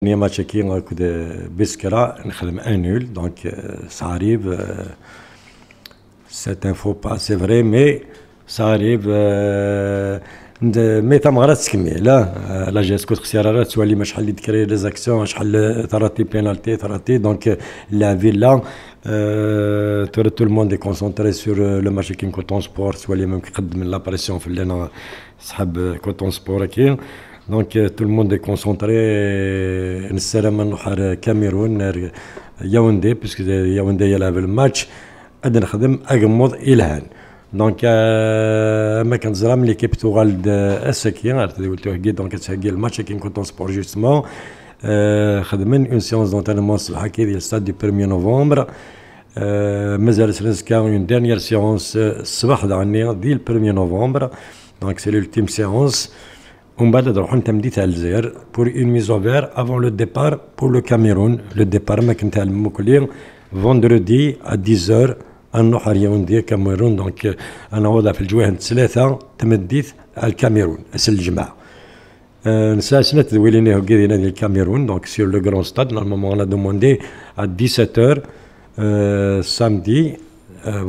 ني ماتش كي نركض بسكرا نخدم ان نول دونك ça arrive c'est un faux pas c'est vrai mais ça arrive مي تا مغرات تكمل لا جات كنت اختيارات تولي ما شحال اللي تكري لي زاكسيون شحال ثراتي بينالتي ثراتي دونك لا فيلا تو الموند كونسونطري سور لو ماتش كي كوتون سبور تولي ميم كيقدم لا بريسيون في اللي انا صحاب كوتون سبور كي دونك تو الموند كونسونطري نسالم من نحر كاميرون ياوندي باسكو ياوندي يلعب الماتش ادي نخدم اغمض الهان دونك ما كنزرا من ليكيب توغال اساكي قلتوه كي دونك تساكي الماتش كي كنت سبور جوستمون خدمن اون سيونس دونترينمون الصباح كي ديال ستاد دو 1 نوفمبر مازال سنسكا اون ديرنيير سيونس الصباح دعني ديال 1 نوفمبر دونك سي لولتيم سيونس ومن بعد نروحو نتمدي تاع الجزائر بور اون ميز اوفير افون لو ديبار بور لو كاميرون لو ديبار ما كنت نعلمو كليا فوندردي ا 10 نروح ياوندي كاميرون دونك انا وضع في الجواهن ثلاثة تمديت على الكاميرون اسل الجماعة نسا سنة تدويليني هكا ديال الكاميرون دونك سير لو غران ستاد نورمالمون انا دوموندي ا 17 samedi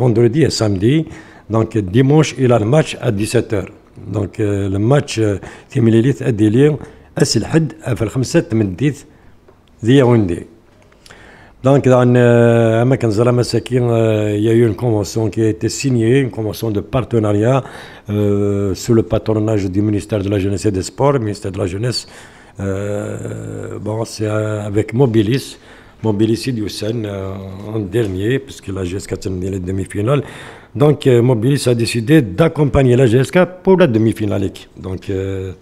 vendredi et samedi donc dimanche il a le match à 17h donc le match تيميليت ادي لي اس الحد في الخمسة تمديت ذي ياوندي donc dans اماكن زرا مساكين il y a eu une convention qui a été signée une convention de partenariat sous le patronage du ministère de la jeunesse et des sports ministère de la jeunesse bon c'est avec Mobilis Idioussen en dernier, puisque la GSK a terminé les demi-finales. Donc Mobilis a décidé d'accompagner la GSK pour la demi-finale. Donc le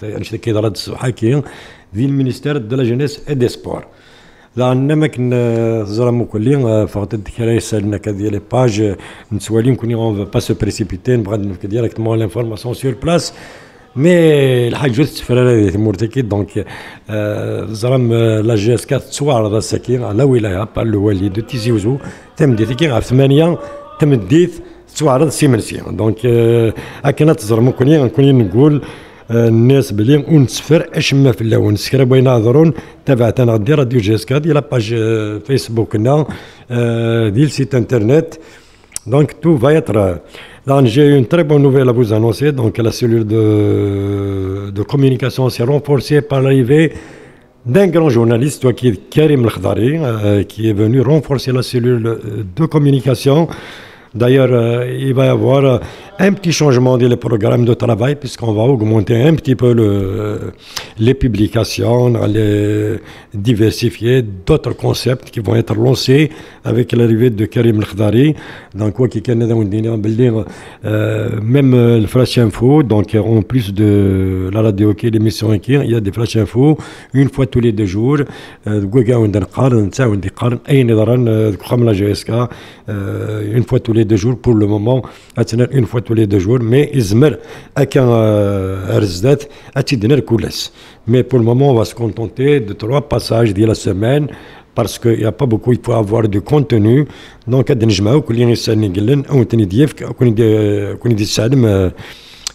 ministère de la jeunesse et des sports. لأن أماكن زرامو كلين فقط الذكرى يسالنا كديال لي باج نتسوالي نكوني اون با سو بريسيبيتي نبغى نفك ديريكتومون لانفورماسيون سور بلاس مي الحاج جوست تفرر مورتكي دونك زرام لا جي اس 4 تسوار الساكين على ولايه بار لو والي دو تيزي وزو تمديت كي غا 8 تمديت تسوار سيمنسيان دونك هكا تزرمو كوني نقول الناس بلي ونسفر اشما في اللون سكرا بغينا نهضرون تابعت انا غدي راديو جي اس كا ديال لاباج فيسبوكنا ديال سيت انترنت دونك تو فايتر donc j'ai une très bonne nouvelle à vous annoncer donc la cellule de communication s'est renforcée par l'arrivée d'un grand journaliste qui est Karim El-Khdari qui est venu renforcer la cellule de communication. D'ailleurs, il va y avoir un petit changement dans le programme de travail puisqu'on va augmenter un petit peu les publications, les diversifier d'autres concepts qui vont être lancés avec l'arrivée de Karim El-Khdari. Donc, quoi qu'il y ait même le Flash Info, donc en plus de la radio, l'émission il y a des Flash Info une fois tous les 2 jours. Une fois tous les 2 jours pour le moment une fois tous les 2 jours mais izmer aka رزدات اتيدنا كولس mais pour le moment on va se contenter de 3 passages de la semaine parce qu'il n'y a pas beaucoup il faut avoir du contenu donc هاد نجمعو كل يسالني قلن او تاني ديفك كوني دي سالم.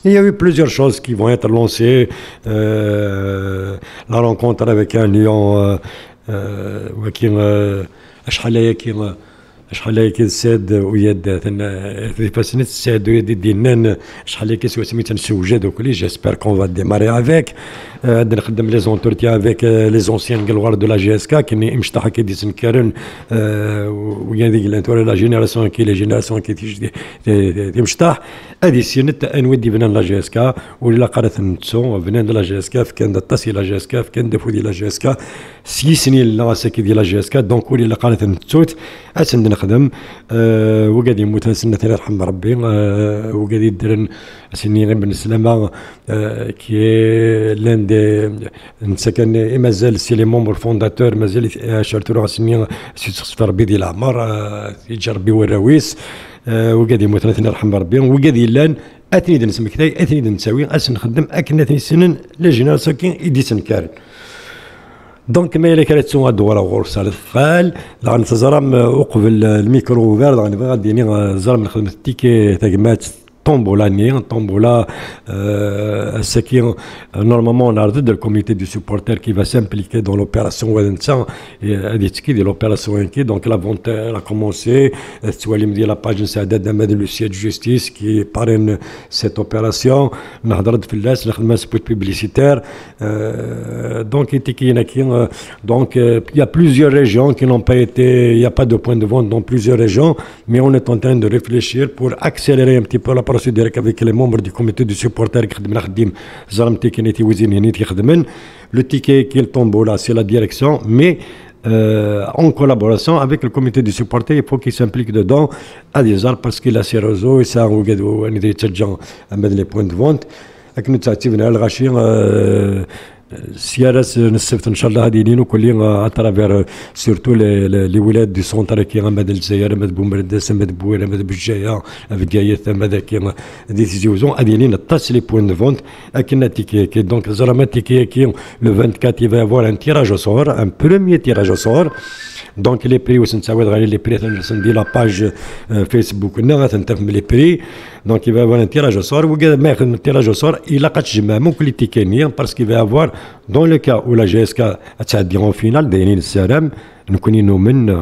Il y a eu plusieurs choses qui vont être lancées la rencontre avec un lion qui شحال هيك الساد وياد في فاسنيت الساد وياد دينان شحال هيك سميتها نسوجاد وكلي جيسبر كون فا ديماري افيك غادي نخدم لي زونتورتيان افيك لي زونسيان كالوار دو لا جي اس كا كي مشطح كي دي سنكرن ويا ديك الانتور لا جينيراسيون كي لي جينيراسيون كي تي مشطح ادي سينت انوي دي بنان لا جي اس كا ولا قرات نتسو بنان لا جي اس كا كان دطاسي لا جي اس كا كان دفو دي لا جي اس كا 6 سنين لا ساكي دي لا جي اس كا دونك ولا قرات نتسوت اسند نخدم وقاعد يموت سنة الله يرحم ربي وقاعد يدرن سنين بن سلامة كي لان دي نسكن مازال سي لي مومبر فونداتور مازال شارتو سنين في ربي ديال العمر يجربي والراويس وقاعد يموت الله يرحم ربي وقاعد يلان اثني نسمك كتاي اثني نساوي اسن نخدم اكن اثني سنين لا جينيراسيون كي يدي سنكارن دونك ما إلا كانت تسوى الدورة غورس على الثقال غنتزرم وقبل الميكرو فير غادي زرم نخدم التيكي تاكمات tombola tombola ce qui normalement on a le comité du supporter qui va s'impliquer dans l'opération et l'opération donc la vente a commencé la page le siège de justice qui parraine cette opération publicitaire donc il y a plusieurs régions qui n'ont pas été, il n'y a pas de point de vente dans plusieurs régions, mais on est en train de réfléchir pour accélérer un petit peu la procédure avec les membres du comité du supporter le ticket qui tombe là, c'est la direction, mais en collaboration avec le comité du supporter, il faut qu'il s'implique dedans à des arts parce qu'il a ses réseaux et ça les points de vente. سيارس نصفت ان شاء الله هذه لينو كلين اترافير سورتو لي ولاد دي سونتر كي غمد الجزائر مد بومرداس مد بويره مد بجايه افكايه مد كي دي زيوزون هذه لين تاس لي بوين دو فونت اكن تيكي كي دونك زرما تيكي كي لو 24 il va y avoir un tirage au sort un premier tirage au sort donc les prix وسنساوي غير les prix ندير لا باج فيسبوك هنا غتنتفهم les prix donc il va y avoir un tirage au sort وكذا ما ياخذ التيراج au sort il لقى تجمع من كل تيكينيا parce qu'il va y avoir dans le cas où la GSK تعدي en finale دايرين السلام نكون نؤمن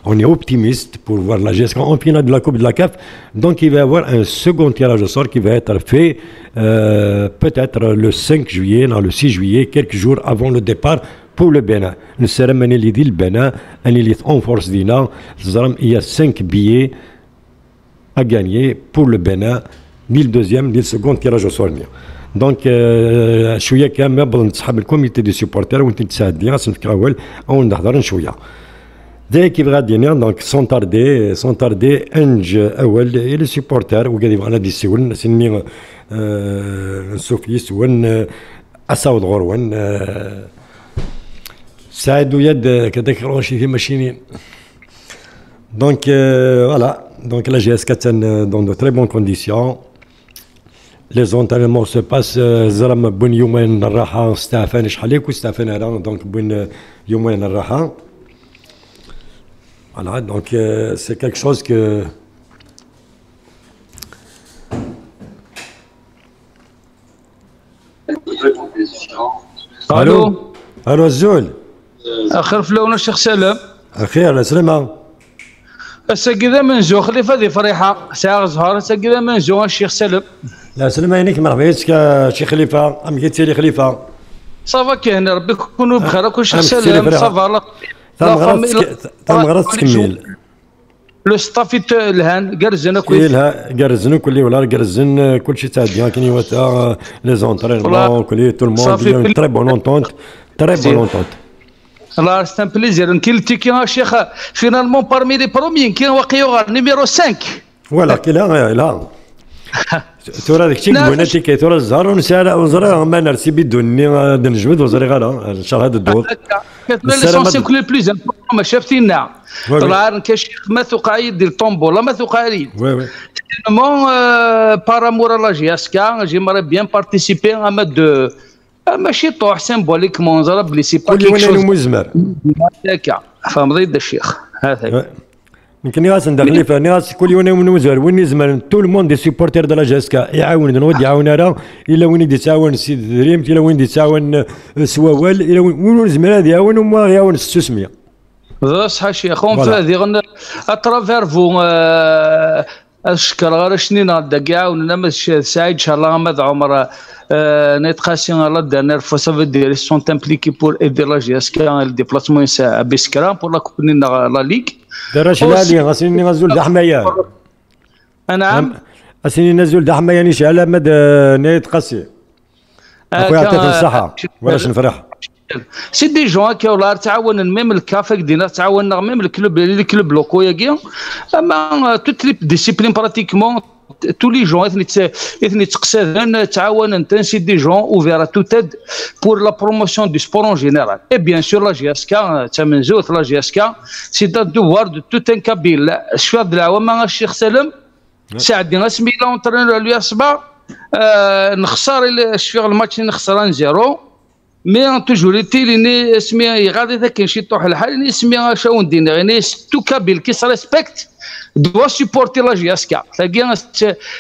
on est optimiste pour voir la GSK en finale de la Coupe de la CAF donc il va y avoir un second tirage au sort qui va être fait peut-être le 5 juillet non le 6 juillet quelques jours avant le départ pour le Bénin. Nous sommes allés dire le Bénin, en force d'Ina, il y a 5 billets à gagner pour le Bénin, ni le deuxième, ni le second tirage au sort. Donc, je suis quand même dans le comité des supporters, où on s'est dit, on a dit, شوية. Dès qu'il va dire, donc sans tarder, Ange, Awel et les supporters, où il y a des Séoul, c'est une Sophie, Souane, Assaoud Ghorwan, Saïd Ouyad, كذاك رانشي في ماشينين. Donc voilà, donc la GSK est dans de très bonnes conditions. Les entraînements se passent زرم بين يومين الراحة استعفان شحال ياك واستعفان هذا donc بين يومين الراحة. Voilà, donc c'est quelque chose que الو الو الزول اخر فلونا الشيخ سلام خير سلامة هسه كذا منزو خليفه هذه فريحه ساعه زهر هسه كذا منزو الشيخ سلام لا سلامة ينيك مرحبا يسك شي خليفة ام قلت لي خليفة صافا كاين ربي يكونوا بخير كل شيخ سلام صافا تم غرض تكمل لو ستافيت الهان قرزنا كل قرزنا كل ولا قرزن كل شيء تاع بيان كاين وتا لي زونطرينمون كل تو الموند تري بون اونتونت تري بون اونتونت الله سي ان بليزير كاين التيكي الشيخ فينالمون بارمي لي بروميين كاين واقيو نيميرو 5 ولا كلا لا ترى داك الشيء بغينا تيكي ترى الزهر ونزرع ما نرسي بدوني نجبد وزري غالا ان شاء الله هذا الدور ليسونسيال كل بليز ما شافتينا طلع كشيخ ما ثقعي ديال طومبولا ما ثقعي وي وي مون بارامور لا جياسكا جيمري بيان بارتيسيبي اما دو ماشي طوح سيمبوليكمون زرا بلي سي با كيك شوز مزمر هكا فهمتي الشيخ هذا يمكن ناس ندخل في ناس كل يوم ونوزر وين يزمر تو الموند دي سيبورتير دو لا جيسكا يعاون نود يعاون راه الا وين يتعاون سيد دريم الا وين يتعاون سواوال الا وين يزمر هذا يعاون وما يعاون 600 صح شيخ اون هذه اترافير فو اشكر غير شنينا دا يعاوننا سعيد ان شاء الله ماذا عمر نيتقاسيون على دانير فو سافو دير سون امبليكي بور ايدي لا جيسكا الديبلاسمون ساعه بسكران بور لا كوبنينا لا ليغ دراش لالي غاسيني غزول د حمايه نعم اسيني نزول د حمايه نيش على مد نيت قاسي اخويا يعطيك الصحه ولاش نفرح سي دي جون هكا ولا تعاون ميم الكافيك دينا تعاوننا ميم الكلوب لوكو ياكي اما توت لي ديسيبلين براتيكمون tous les gens ethniques تعاون سي دي جون اوفير تو تيد pour la promotion du sport en général et bien sûr la GSK تمنزوت la GSK c'est un devoir de tout un kabyle الشباب العوام الشيخ سلام ساعدنا سميلا اونترينور لو 7 نخسر الشفيق الماتش نخسر 0 مي توجور تيليني اسمي غادي ذاك شي طوح الحال اسمي شاون دينا يعني تو كابيل كيس ريسبكت دوا سيبورتي لا جي اس كا تلاقي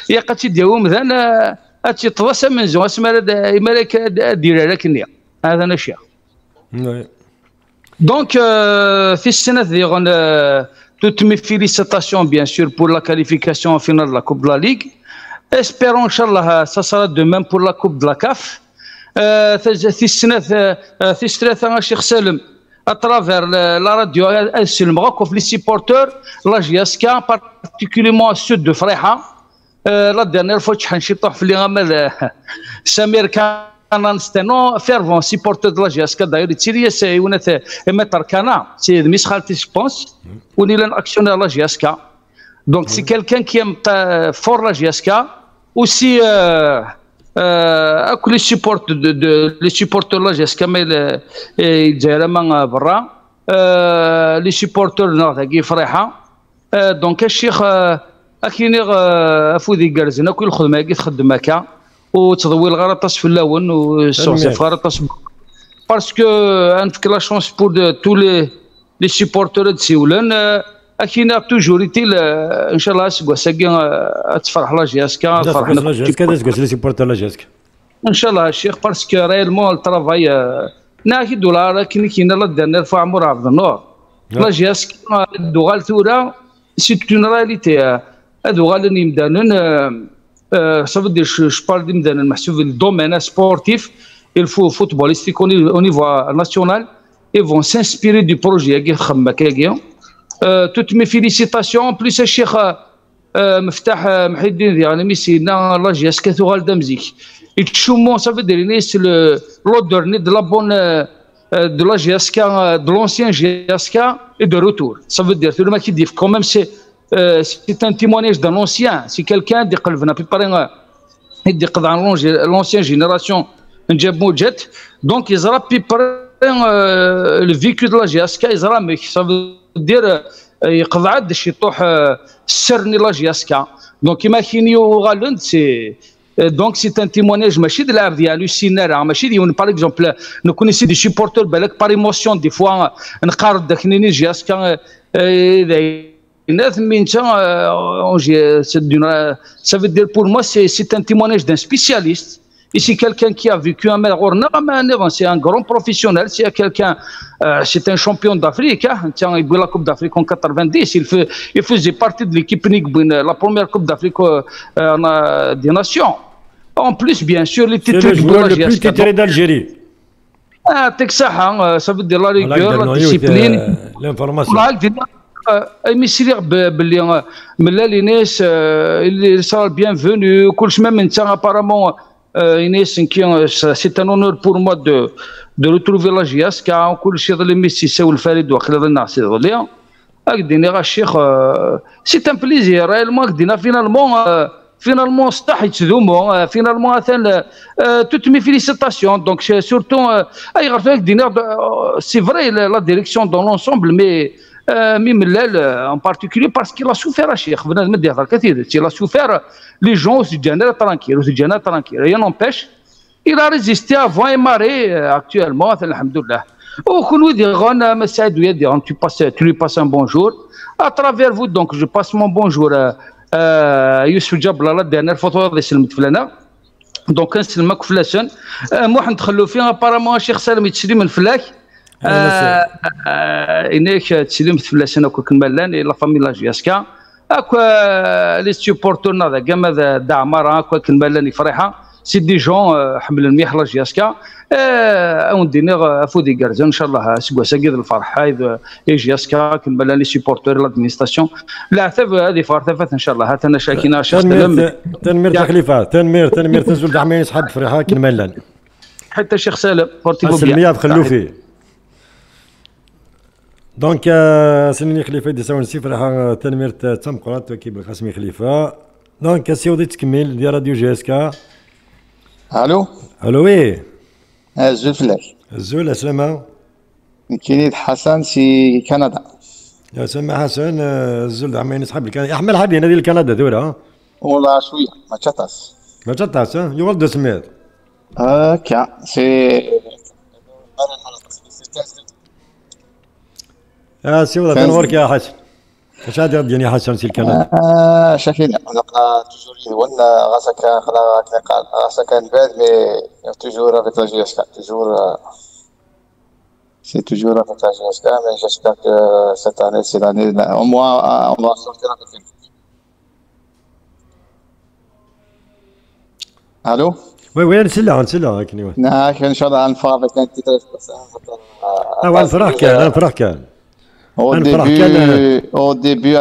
يا قاتي ديالهم مثلا هاتشي تضاسا من زو اسمها مالك دير لك النية هذا نشيا دونك في السنة ديغون toutes mes félicitations bien sûr pour la qualification en finale de la Coupe de la Ligue. Espérons inchallah ça sera de même pour la Coupe de la CAF. في الثلاثة الشيخ سالم اترافير لا راديو اسلمغاك وفي لي سيبورتور لا جي اس كا بارتيكوليمون السود دو فريحه لا ديرنيير فوا شحال شي طوح في اللي غامل سمير كان ستانو فيرفون سيبورتور دو لا جي اس كا داير تيريا سي ونات متر كانا سي ميس خالتي جوبونس وني لان اكسيونير لا جي اس كا دونك سي كيلكان كي ام فور لا جي اس كا وسي كل لي سيبورتور لا جي اس كا ميل الجزائر برا لي سيبورتور ناضي فريحه دونك الشيخ اكيني افودي كارزنا كل الخدمه كي تخدم هكا وتضوي الغرطاس في اللون وصوصي في غرطاس باسكو عندك لا شونس بور تو لي سيبورتور تسيولن اكينا توجور يتيل ان شاء الله سكوا ساكي تفرح لا جي اس كا فرحنا لا جي اس كا تسكوا لي سيبورتور لا جي اس كا ان شاء الله الشيخ باسكو ريالمون الترافاي ناكي دولار كاين لا ديرنيير فوا عمر عبد النور لا جي اس كا دوغال ثورا سي اون رياليتي هادو غالي مدانن ça veut dire je parle d'un محسوب le domaine sportif il faut footballistique au niveau national et vont s'inspirer du projet qui خمك كاكيا toutes mes félicitations en plus الشيخ مفتاح محي الدين ديال ميسينا لا جي اس كثوغال دمزيك يتشومون ça veut dire c'est l'odeur de la bonne de la GSK de l'ancien GSK et de retour ça veut dire tout le qui dit quand même c'est un témoignage d'un ancien si quelqu'un dit قلبنا préparer يدي قضى عن l'ancienne génération نجابو جات donc يزرا préparer le vécu de la GSK يزرا ميك ça veut dire يقضى عاد شي طوح السرني لا GSK donc كيما كاينيو غالند سي دونك سي ان تيمونيج ماشي د اللاعب ديالو سينارا ماشي ديال باغ اكزومبل نكون سي دي سيبورتور بالك بار ايموسيون دي فوا نقارد داك نيني جاس كان الناس من تا ça veut dire pour moi c'est un témoignage d'un spécialiste et c'est quelqu'un qui a vécu un Mergorna c'est un grand professionnel c'est quelqu'un c'est un champion d'Afrique il a la Coupe d'Afrique en 90 il faisait partie de l'équipe la première Coupe d'Afrique des Nations en plus bien sûr les titres le joueur le plus titré d'Algérie ça veut dire la rigueur la discipline l'information ميسير باللي من لا لينيس اللي صار بيان فونو كل شيء من تا ابارامون اينيس كي سي ان اونور بور موا دو ريتروفي لا جي اس كا كل شيء اللي ميسي ساو الفريد واخا ظلنا سي ظليا هكديني غا الشيخ سي ان بليزير ريالمون هكدينا فينالمون صحيت ذومو فينالمون مثلا توت مي فيليسيتاسيون دونك سورتو اي غير هكدينا سي فري لا ديريكسيون دون لونسومبل مي ملال en particulier parce qu'il a souffert الشيخ بنادم ديال الكثير il a souffert les gens وسجانا tranquille rien n'empêche il a résisté avant et maré actuellement الحمد لله وكل ودي غون مسعد ويدي tu lui passes un bonjour à travers vous donc je passe mon bonjour يوسف جابر لا dernière photo اللي سلمت فلانا دونك نسلمك فلاشن موح ندخلوا فيها ابارامون الشيخ سالم يتشري من فلاك إنك تسلمت في لسنا كل ملان لا فامي لا جي اس كا اكوا لي سيبورتورنا ذا كما ذا دعمر اكوا كل ملان فرحه سي دي جون حمل الميح لا جي اس كا ونديني فودي كارزون ان شاء الله سكوا ساكيد الفرح هاي جي اس كا كل ملان لي سيبورتور لادمينستراسيون العتاب هذه فارتفت ان شاء الله هات انا شاكينا شيخ تنمير تخليفه تنمير تنزل دعمين يسحب فرحه كل ملان حتى الشيخ سالم بورتيفو بيان خلو فيه دونك سنيني خليفه دي ساون سي فرحه تنمير تم قرات كيب القاسمي خليفه دونك سيودي تكمل ديال راديو جي اس كا الو وي الزول فلاش الزول اسلامه كاين حسن سي كندا يا سما حسن الزول عمين يصحاب كندا احمد حبي هذه الكندا ذولا ولا شويه ما تشطاس يولد سمير كا سي سي وضع تنورك يا حسن. اش غادي غديني حسن سي الكندا؟ شاكين نبقى توجور يولنا غاسا كان خلا قال غاسا كان باد مي توجور افيك لا جي اس كا توجور c'est toujours avec la GSK, mais j'espère que cette année, c'est l'année, au moins, on va sortir avec une. Allô? وي نسلها كني ان شاء الله غنفرح avec un titre غنفرح كان au début il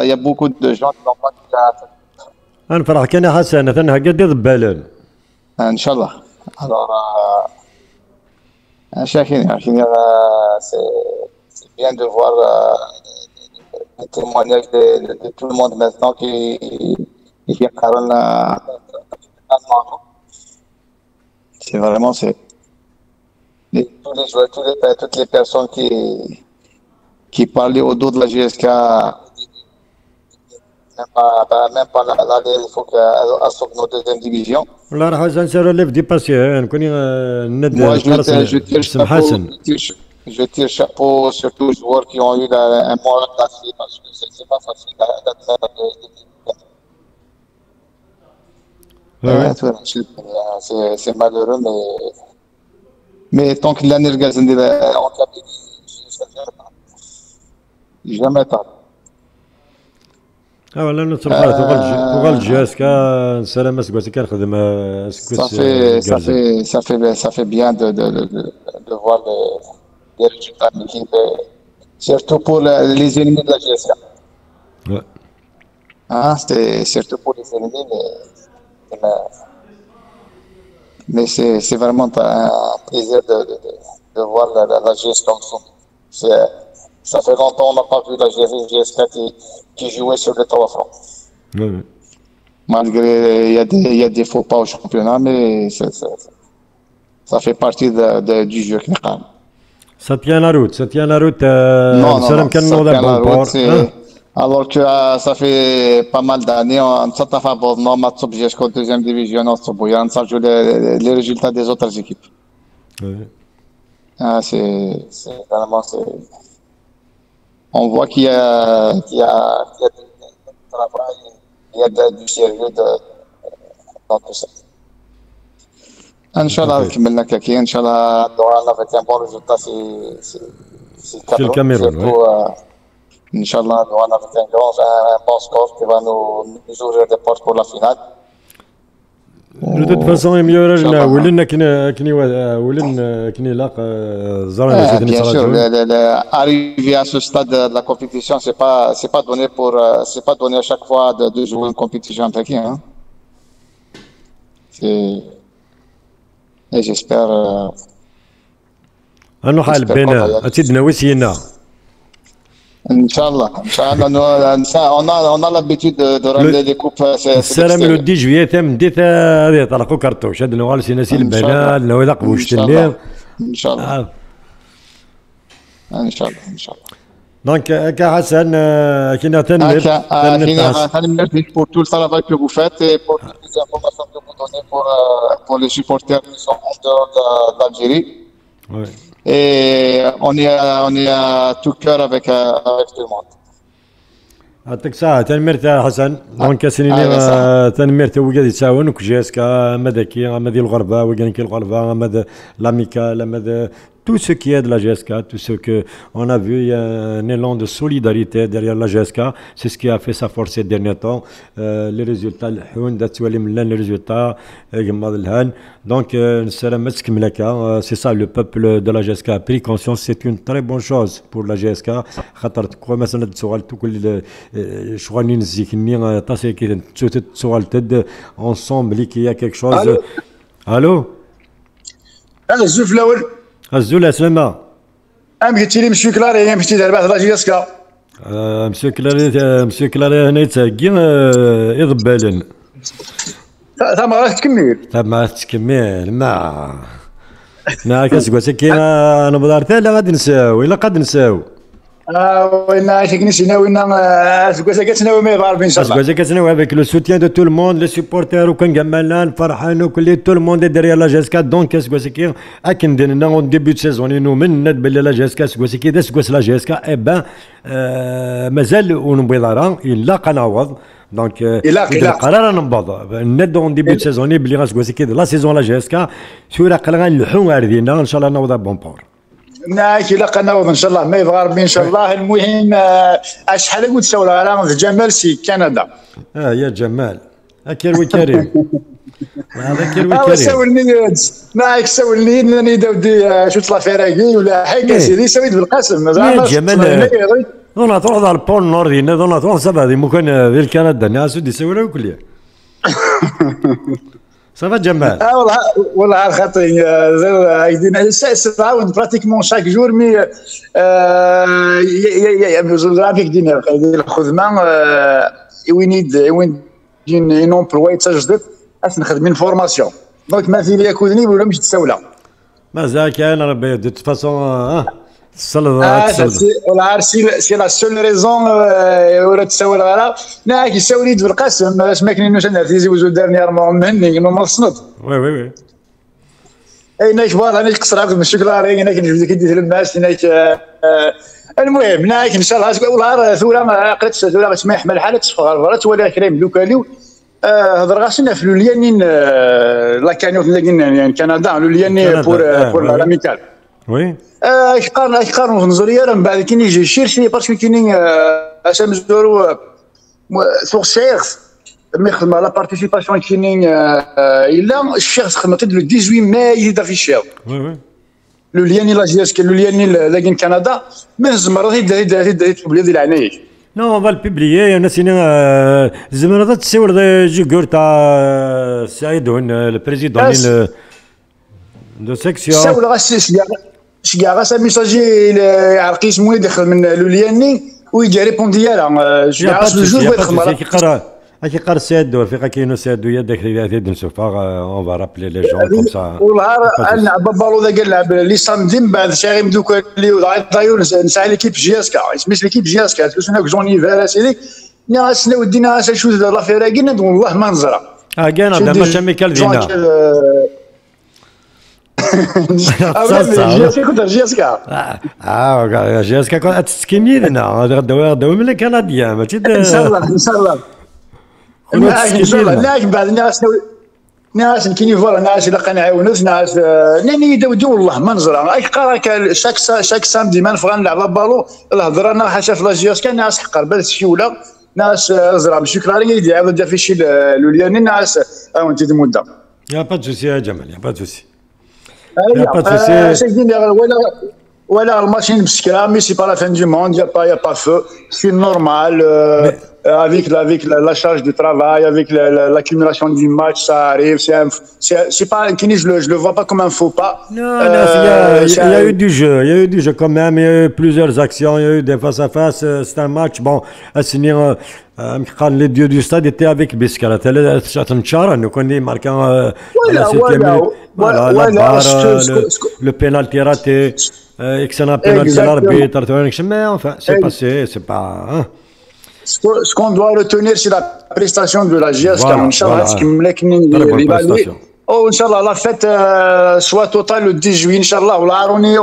y a beaucoup de gens qui n'ont pas dit غنفرح كان حسن ثنا قد ضبالن ان شاء الله. Alors Chacun, c'est bien de voir les témoignages de tout le monde maintenant qui Caron c'est vraiment tous les joueurs, toutes les personnes qui parlaient au dos de la GSK, même pas l'aller, il faut qu'elle sorte nos deuxième division. والله راح نسالو اللي في ديباسي نكوني النادي je tire chapeau sur tous les joueurs qui ont eu un moral d'acier parce que c'est pas facile c'est malheureux mais tant que l'année on jamais tard. ولا نترفع تبغى الجاسكا سلامة سكواتي كنخدم ça fait bien de voir les résultats de l'équipe, surtout pour les ennemis de la GSK. Ouais. C'était surtout pour les ennemis, mais c'est vraiment un plaisir de voir la GSK en son. Ça fait longtemps qu'on n'a pas vu la GSK qui jouait sur les trois fronts. Oui. Malgré il y a des faux pas au championnat, mais ça fait partie du jeu. Ça tient la route. Non, alors que ça fait pas mal d'années, on s'est fait notre GSK en deuxième division, on s'est joué les résultats des autres équipes. Oui. C'est vraiment on voit qu'il y a du travail, il y a du sérieux dans tout ça. Inch'Allah, Inch'Allah, on avec un bon résultat, c'est le Cameroun. Inch'Allah, on avec un bon score qui va nous ouvrir des portes pour la finale. De toute façon, bien sûr, arriver à ce stade de la compétition, c'est pas donné à chaque fois de jouer une compétition entre qui, hein. Et j'espère. Inch'Allah, on a l'habitude de ramener les coupes. السلام لو 10 جويي تم ديت هذه طلقوا كرتوش هذا اللي غالسي ناسي البنات اللي هذا قبوش تنير ان شاء الله ان شاء الله ان شاء الله. دونك كحسن كنا تنمر pour tout le travail que vous faites et pour toutes les informations que vous donnez pour les supporters qui sont en dehors d'Algérie. Oui. Et on est à tout cœur avec tout le monde. يعطيك الصحة تنمير حسن دونك سنين تنمير تو قاعد يتساون وكجاسكا مدكي مدي الغربة وكانكي الغربة مد لاميكال مد tout ce qui est de la GSK, tout ce qu'on a vu, il y a un élan de solidarité derrière la GSK, c'est ce qui a fait sa force ces derniers temps. Les résultats, les résultats, donc c'est ça, le peuple de la GSK a pris conscience, c'est une très bonne chose pour la GSK. Ensemble, il y a quelque chose. Allô? الزول اسلامة قلتي لي مسيو كلاري مشيت على بعض لاجي يسكا مسيو كلاري هنا يتساقي يضبالن ما غادي تكمل ما تكمل ما كاسكو سكينة انا بدارتها لا غادي نساو الا قد نساو وين تكنيسينا وين سكوسا كتناوي ما يضرب ان شاء الله. سكوسا كتناوي avec le soutien de tout le monde, les supporters وكان جمالان فرحان وكل tout le monde est derrière la GSK. Donc سكوسا كي اكن دينا اون ديبي دو سيزون انه من ند بالله لا GSK سكوسا كي سكوسا لا GSK اي بان مازال ونبيضارا الا قناوض. دونك إلا قرار نبض ند اون ديبي دو سيزون بلي غاسكوسا كي لا سيزون لا GSK سورا قال غنلحو غاردينا ان شاء الله نوض بون بور. ناكي لا قناوض ان شاء الله ما يبغى ربي ان شاء الله. المهم شحال قلت سولة على جمال سي كندا. يا جمال كيروي كريم هذا كيروي كريم. سولني نايك سولني انني داودي شفت لا فراقي ولا حاجه سيدي سويت بالقسم يا جمال دونا تروح على البول نور هنا دونا تروح سبعة دي ممكن في كندا ناس ودي يسوي له كلية. صافا جمال. والله على خاطري تعاون براتيكمون شاك جور مي رافيك دينا الخدمه وي نيد ان امبلوي تجدد اش نخدم فورماسيون دونك ما في لي ياكلني ولا مش تسوله مازال كاين ربي دو فاسون سي لا سول ريزون ولا تسول غير ناك يساولي بالقسم باش ما كاينينوش انا تيزوجو دارنييرمون مني انه مصنط وي اي ناك فوالا ناك قصر عبد الشكلاري ناك نجبد كي دير الماس ناك المهم ناك ان شاء الله والله ثوره قريت ثوره ما يحمل حاله تصفر تولي كريم دوكاليو هضر غاسنا في لوليانين لا كانيوت يعني كندا لولياني بور لاميكال وي اش قارن في نظريه من بعد كي يجي شيرشي باسكو كاينين اسام زورو سور شيرس مي خدمه لا بارتيسيباسيون كاينين الا الشيرس خدمت لو 18 ماي يدا في الشهر وي لولياني لا جيسك لولياني لاكين كندا من زمر يطلب لي ديال العنايه نو فال بيبليي انا سينا زمرات تصور جوكور تاع سعيد هون البريزيدون دو سيكسيون سول غاسس شكا غاسا ميساجي عرقي اسمو يدخل من لولياني ويجي ريبون ديالها شكا غاس الجوج يدخل كي قرا سيدو في كاينو سيدو يا داك اللي نشوفها اون فا رابلي لي جون كوم سا والله نلعب بالو ذا قال لعب لي سامدي من بعد شاغي دوك اللي دايور نسعى ليكيب جي اس كا سميت ليكيب جي اس كا كنا جوني فاراس هذيك ناس ودينا شو لا فراقينا والله ما نزرع كان هذا ماتش ميكال دينا جي كنت جي اس كا جي اس كا كنت تسكيني لنا غداو من الكنديان ماشي ان شاء الله ان شاء الله ان شاء الله لكن بعد ناس كاينين فوالا ناس اللي نعاونوش ناس ناني داودي والله ما نزرع قرا شاك سامدي ما نبغى نلعب بالو الهضره انا حاشا في لاجياس كان ناس حقر بس شي ولا ناس زرع ماشي كلاري يدي عاود في شي لولياني ناس انت مده يا با دو سوسي يا جمال يا با دو سوسي يا با دو سوسي Voilà, le match est mais c'est pas la fin du monde, il y a pas feu, c'est normal, avec la charge du travail, avec l'accumulation du match, ça arrive, c'est pas, je le vois pas comme un faux pas. Non, il y a eu du jeu quand même, il y a eu plusieurs actions, il y a eu des face à face, c'est un match, bon, à finir, les dieux du stade étaient avec Biskara, nous connaissons marquant à la 7e minute, voilà, la barre, le pénalty raté. Excellent pénalty à l'arbitre, mais enfin, c'est passé, c'est pas. Hein. Ce qu'on doit retenir, c'est la prestation de la GSK. Inch'Allah, ce qui me l'évalue. Oh, Inch'Allah, la fête soit totale le 10 juillet, Inch'Allah.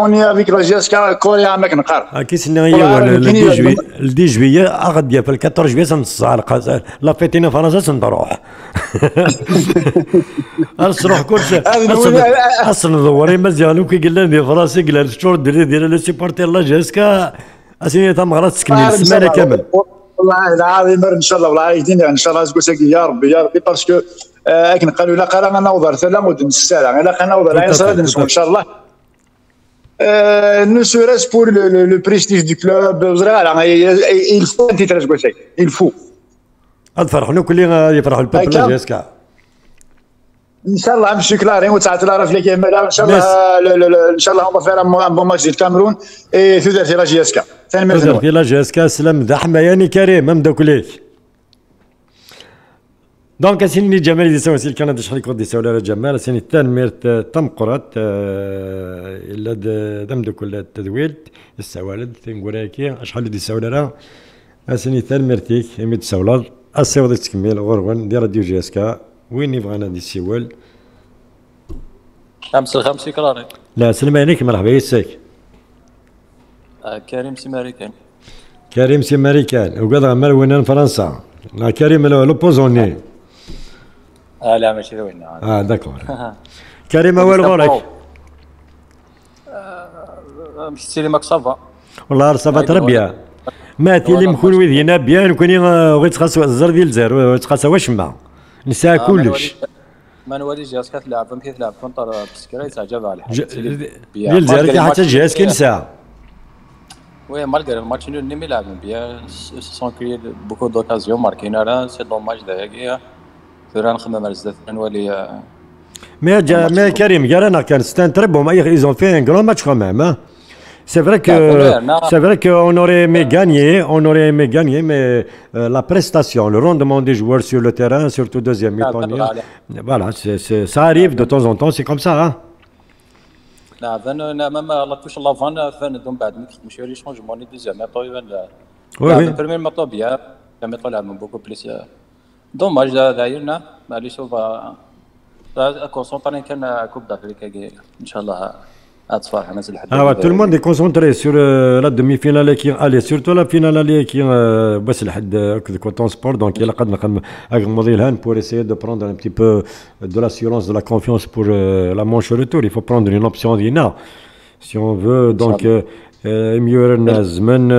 On est avec la GSK, Corée à Meknekar. Qui s'est le 10 juillet, أغدي في 14 juillet, سنصار لا فête هنا في فرنسا سنروح. نروح كل شيء. أصلا ندوري مزيان كي قلنا لي فرنسا قلنا الشهور ديال لي سيبورتير لا جيسكا أسيني تم غلط تكمل السمانة كامل. والله العظيم ان شاء الله والله يدينا ان شاء الله زكوسك يا ربي باسكو كي قالوا لا قرا نوضر سلام ودن السلام لا نوضر ان شاء الله ne serait-ce pour le prestige du club il faut un titre زكوسك il faut فرحنا كلنا يفرحوا البابا جيسكا ان شاء الله ماشي كلاري وتعطي لا راه كيما ان شاء الله ان شاء الله on va faire un bon match du Cameroun et ثلاثي لا جيسكا ثلاثي لا جيسكا سلام ذا حماياني كريم ما مداكليش دونك اسيني جمال دي سوا سيل كندا شحال يكون دي سوا ولا جمال اسيني تنميرت تمقرات الا دم كل التدويل السوالد تنقول شحال دي سوا ولا اسيني تنميرتيك يمد سولاد السيوض تكمل غرون ديال راديو جي اس كا وين يبغانا دي السيول خمس الخمسي كراري لا سلام عليك مرحبا يساك كريم سيماريكان كريم سيماريكان وقاد عمال وين فرنسا لا كريم لوبوزوني لا ماشي وين داكور كريم اول غورك مشيتي لي ماك صافا والله صافا تربيه ماتي لي مكون ويدينا بيان كوني بغيت تخاص الزر ديال الزهر تخاص واش ما نسى كلش ما نولي جهاز كتلعب فهمتي تلعب كونتر بسكري تعجب على ديال الزهر حتى جهاز كنسى وي مالغري الماتش نيمي لعبنا بيان سون كري بوكو دوكازيون ماركينا راه سي دوماج دايا ثورا نخمم على الزاف نولي mais Karim, c'est un très bon match. Ils ont fait un grand match quand même. Hein. C'est vrai qu'on aurait aimé gagner, mais la prestation, le rendement des joueurs sur le terrain, surtout deuxième mi-temps, voilà, ça arrive de temps en temps, c'est comme ça. Hein. لا même la touche l'avant فان دون بعد مشي لي شونجمون لي دوزيام ميطو يبان لا البريمير ميطو بيان ميطو لعب بوكو بليس دوماج دايرنا معليش سوفا كونسونطري كان كوب دافريكا ان شاء الله اتصفى الناس اللي حدا tout le monde est concentré sur la demi-finale qui allez surtout la finale qui بس لحد كوتون سبور دونك يلا قد نقدم اغمضي الهان pour essayer de prendre un petit peu de l'assurance de la confiance pour la manche retour il faut prendre une option دينا si on veut donc mieux الزمن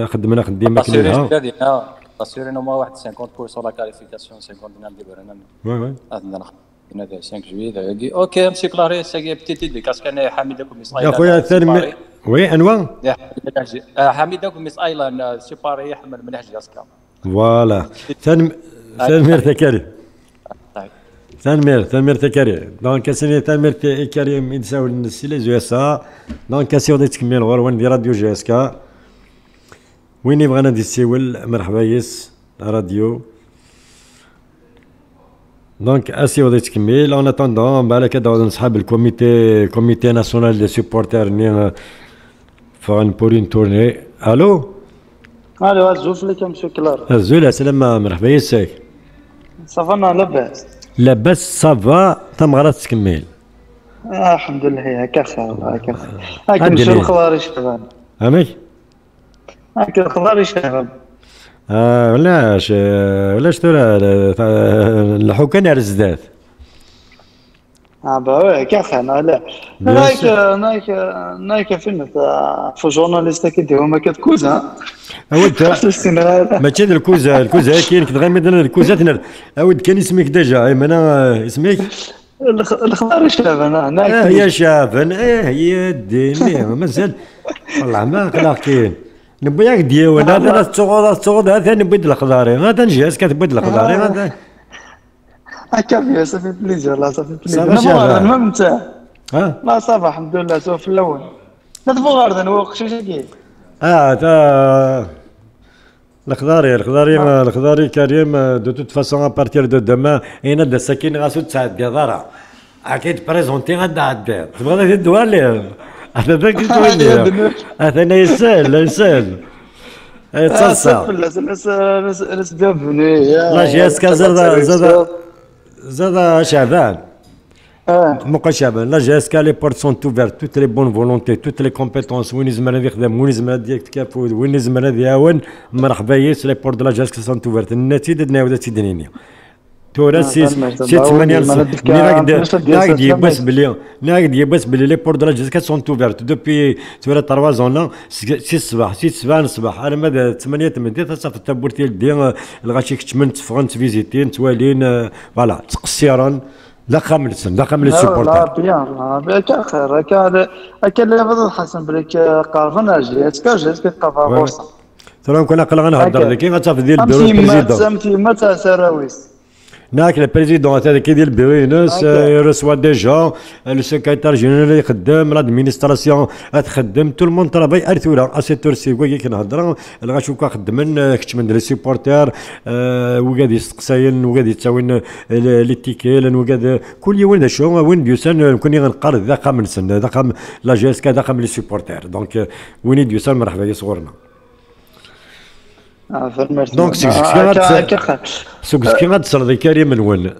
خدمنا خديمه كلها assuré au moins 50% sur la qualification 50 ديال ديالنا وي عندنا هذا 5 جويد اوكي مشي كلاري ساكي بتيتي ديك كان حميدكم ميسايلا يا خويا ثاني وي انواع حميدكم ميسايلا سيباري يحمل منهج ياسكا فوالا ثاني ميرتا كريم ثاني تكري دونك سيني ثاني كريم يتساوي النسي لي جو اس ا دونك سي ودي تكمل غروان ديال راديو جي اس كا وين يبغانا دي السيول مرحبا يس راديو دونك اسي ودي تكمل اون اتوندون بالك هذا نصحاب كوميتي ناسيونال دي سوبورتر ني فان بور اون تورني الو زوف لك مسيو كلار زول سلامة مرحبا يساك صافا لاباس لاباس صافا تمغرا تكمل الحمد لله هكا خير هكا خير هاك نمشيو للخضار شباب امي هاك الخضار شباب ولاش ترى الحكام رزدات باوي كاع خانا لا نايك فيلم تاع في جورناليست كي هما كتكوزا اود ماشي الكوزا كاين كتغير مثلا الكوزات اود كان اسمك ديجا انا اسمك الخضار شاب انا يا شاب يا الدين مازال والله ما قلق كاين نبغي ياك ديوان هذا الصغود هذا نبغي الخضاري هذا نجهز كتبغي الخضاري هذا هكا فيها صافي بليزير لا صافي بليزير المهم نتا لا صافي الحمد لله سوف في الاول لا تبغى غير نوقف شي كاين تا الخضاري كريم دو توت فاسون ابارتير دو دومان هنا دا ساكن غاسو تساعد ديال اكيد بريزونتي غادا عاد تبغى تدوار ليه هذا ذاك الدوالي هذا يسال تصصى لا بيانفوني لا جيسكا زاد شعبان موقع شعبان لا جيسكا لي بورت سون اوفيرت توت لي بون فولونتي توت لي كومبيتونس وين يزمر هذا يخدم وين يزمر هذا يتكافود وين يزمر هذا يعاون مرحبا يس لي بورت لا جيسكا سون اوفيرت النتيجه دناودا تيدنيني تورا سي 8 ناقد يبس بلي لي بور دو لا جيسكا سون اوفيرت دوبي تورا 3 زون 6 الصباح انا ماذا 8 تصافي التابورتي ديال الغاشي كتمن تفغن تفيزيتين توالين فوالا تقصيرا لا خامل السبورتر بيان خير هكا اللي بدا الحسن بريك قارفنا جيسكا قافا بورصه ترى كنا قلنا نهضر لك غتصافي ديال البيرو بريزيدون امتي متى سراويس هناك البريزيدون هذاك ديال بيرينوس يرسوا دي جون لو سكرتير جينيرال يخدم لادمينستراسيون تخدم تو المون ترافاي ارثولا اسيتور سي كي كنهضر غاشوكا خدمن كتمن لي سيبورتير وقاد يستقساين وقاد يتساوين لي تيكيل وقاد كل يوم شو وين ديوسان كوني غنقرض ذاك من سن ذاك لا جي اس كا ذاك من لي سيبورتير دونك وين ديوسان مرحبا يا صغورنا دونك سوكسكي غتصردي كريم من وين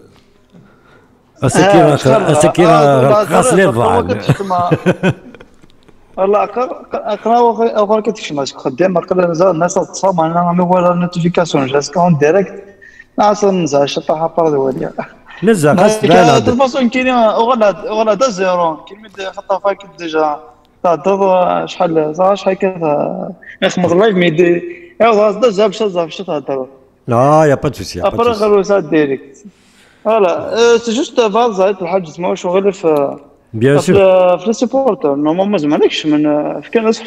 اسكي غاسلي الضعن والله اقرا اخر كتكشف خدام قبل الناس تصاوب انا ما هو نوتيفيكاسيون جاسك اون ديريكت ناصر نزع شطحه باردواليا نزع خاص الفاصون كاين اغلى دا زيرو كلمه خطا فاك ديجا تهضر شحال يخمض لايف ميدي يا دا جاب شي تهضر لا يا با دو سوسي ابرا غير سا ديريكت فوالا سي جوست فاز زايد الحاج ماهوش غير في بيان سور في السيبورتر نورمالمون زعماكش من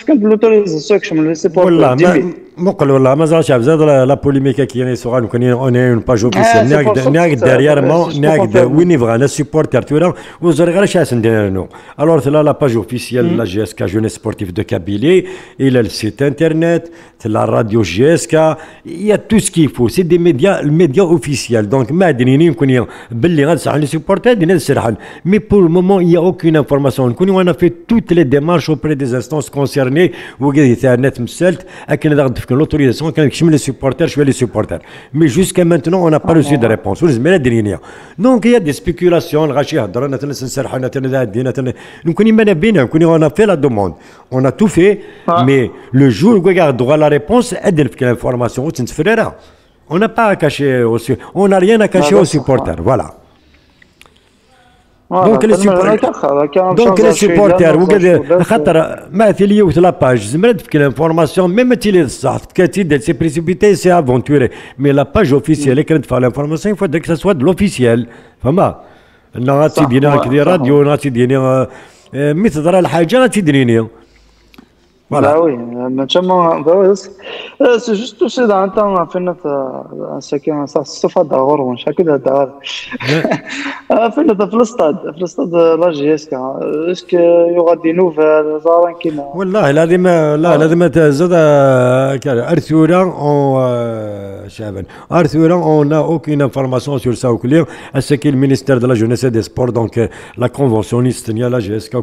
كان بلوتوريزاسيون من لي سيبورتر والله مقل والله ما زالش بزاف لا بوليميك كاين سوغان كاين اون اون باج اوفيسيال ناك ديرييرمون ناك وين يبغى لا سيبورتر تورا وزر غير شاس ندير نو الوغ لا باج اوفيسيال لا جي اس كا جونيس سبورتيف دو كابيلي الى السيت انترنت لا راديو جي اس كا يا تو سكي فو سي دي ميديا الميديا اوفيسيال دونك ما دينين كون باللي غنسرح لي سيبورتر دينا نسرحن مي بور المومون يا اوكين انفورماسيون كون وانا في توت لي ديمارش اوبري دي انستونس كونسيرني وكاين انترنت مسالت اكن que l'autorisation quand je mets les supporters je vais les supporters mais jusqu'à maintenant on n'a pas reçu de réponse donc il y a des spéculations on a fait la demande on a tout fait mais le jour où on aura la réponse l'information on n'a pas à cacher on n'a rien à cacher aux supporters voilà. دونك لي سيبورتير وكذا خاطر مثلي وث لاباج زمرت في الانفورماسيون ميم تيلي الصح كاتيد سي بريسيبيتي سي افونتوري مي لاباج اوفيسيال كانت فيها الانفورماسيون فوا داك سوا دو لوفيسيال فما نغاتي دينا كدي راديو نغاتي دينا مي تضرى الحاجه غاتي ديني Bah oui, maintenant, c'est juste aussi dans un temps, فين ساكن صفة دار ومش هكذا دار فين في الاستاد لا جي اس كا اسك يوغا دي نوفال زاران كيما والله لازم زاد ارثورا اون شابان ارثورا اون ا اوكين انفورماسيون سور سا وكلي اسكي المينيستير دو لا جونيس دي سبور دونك لا كونفونسيونيست نيا لا جي اس كا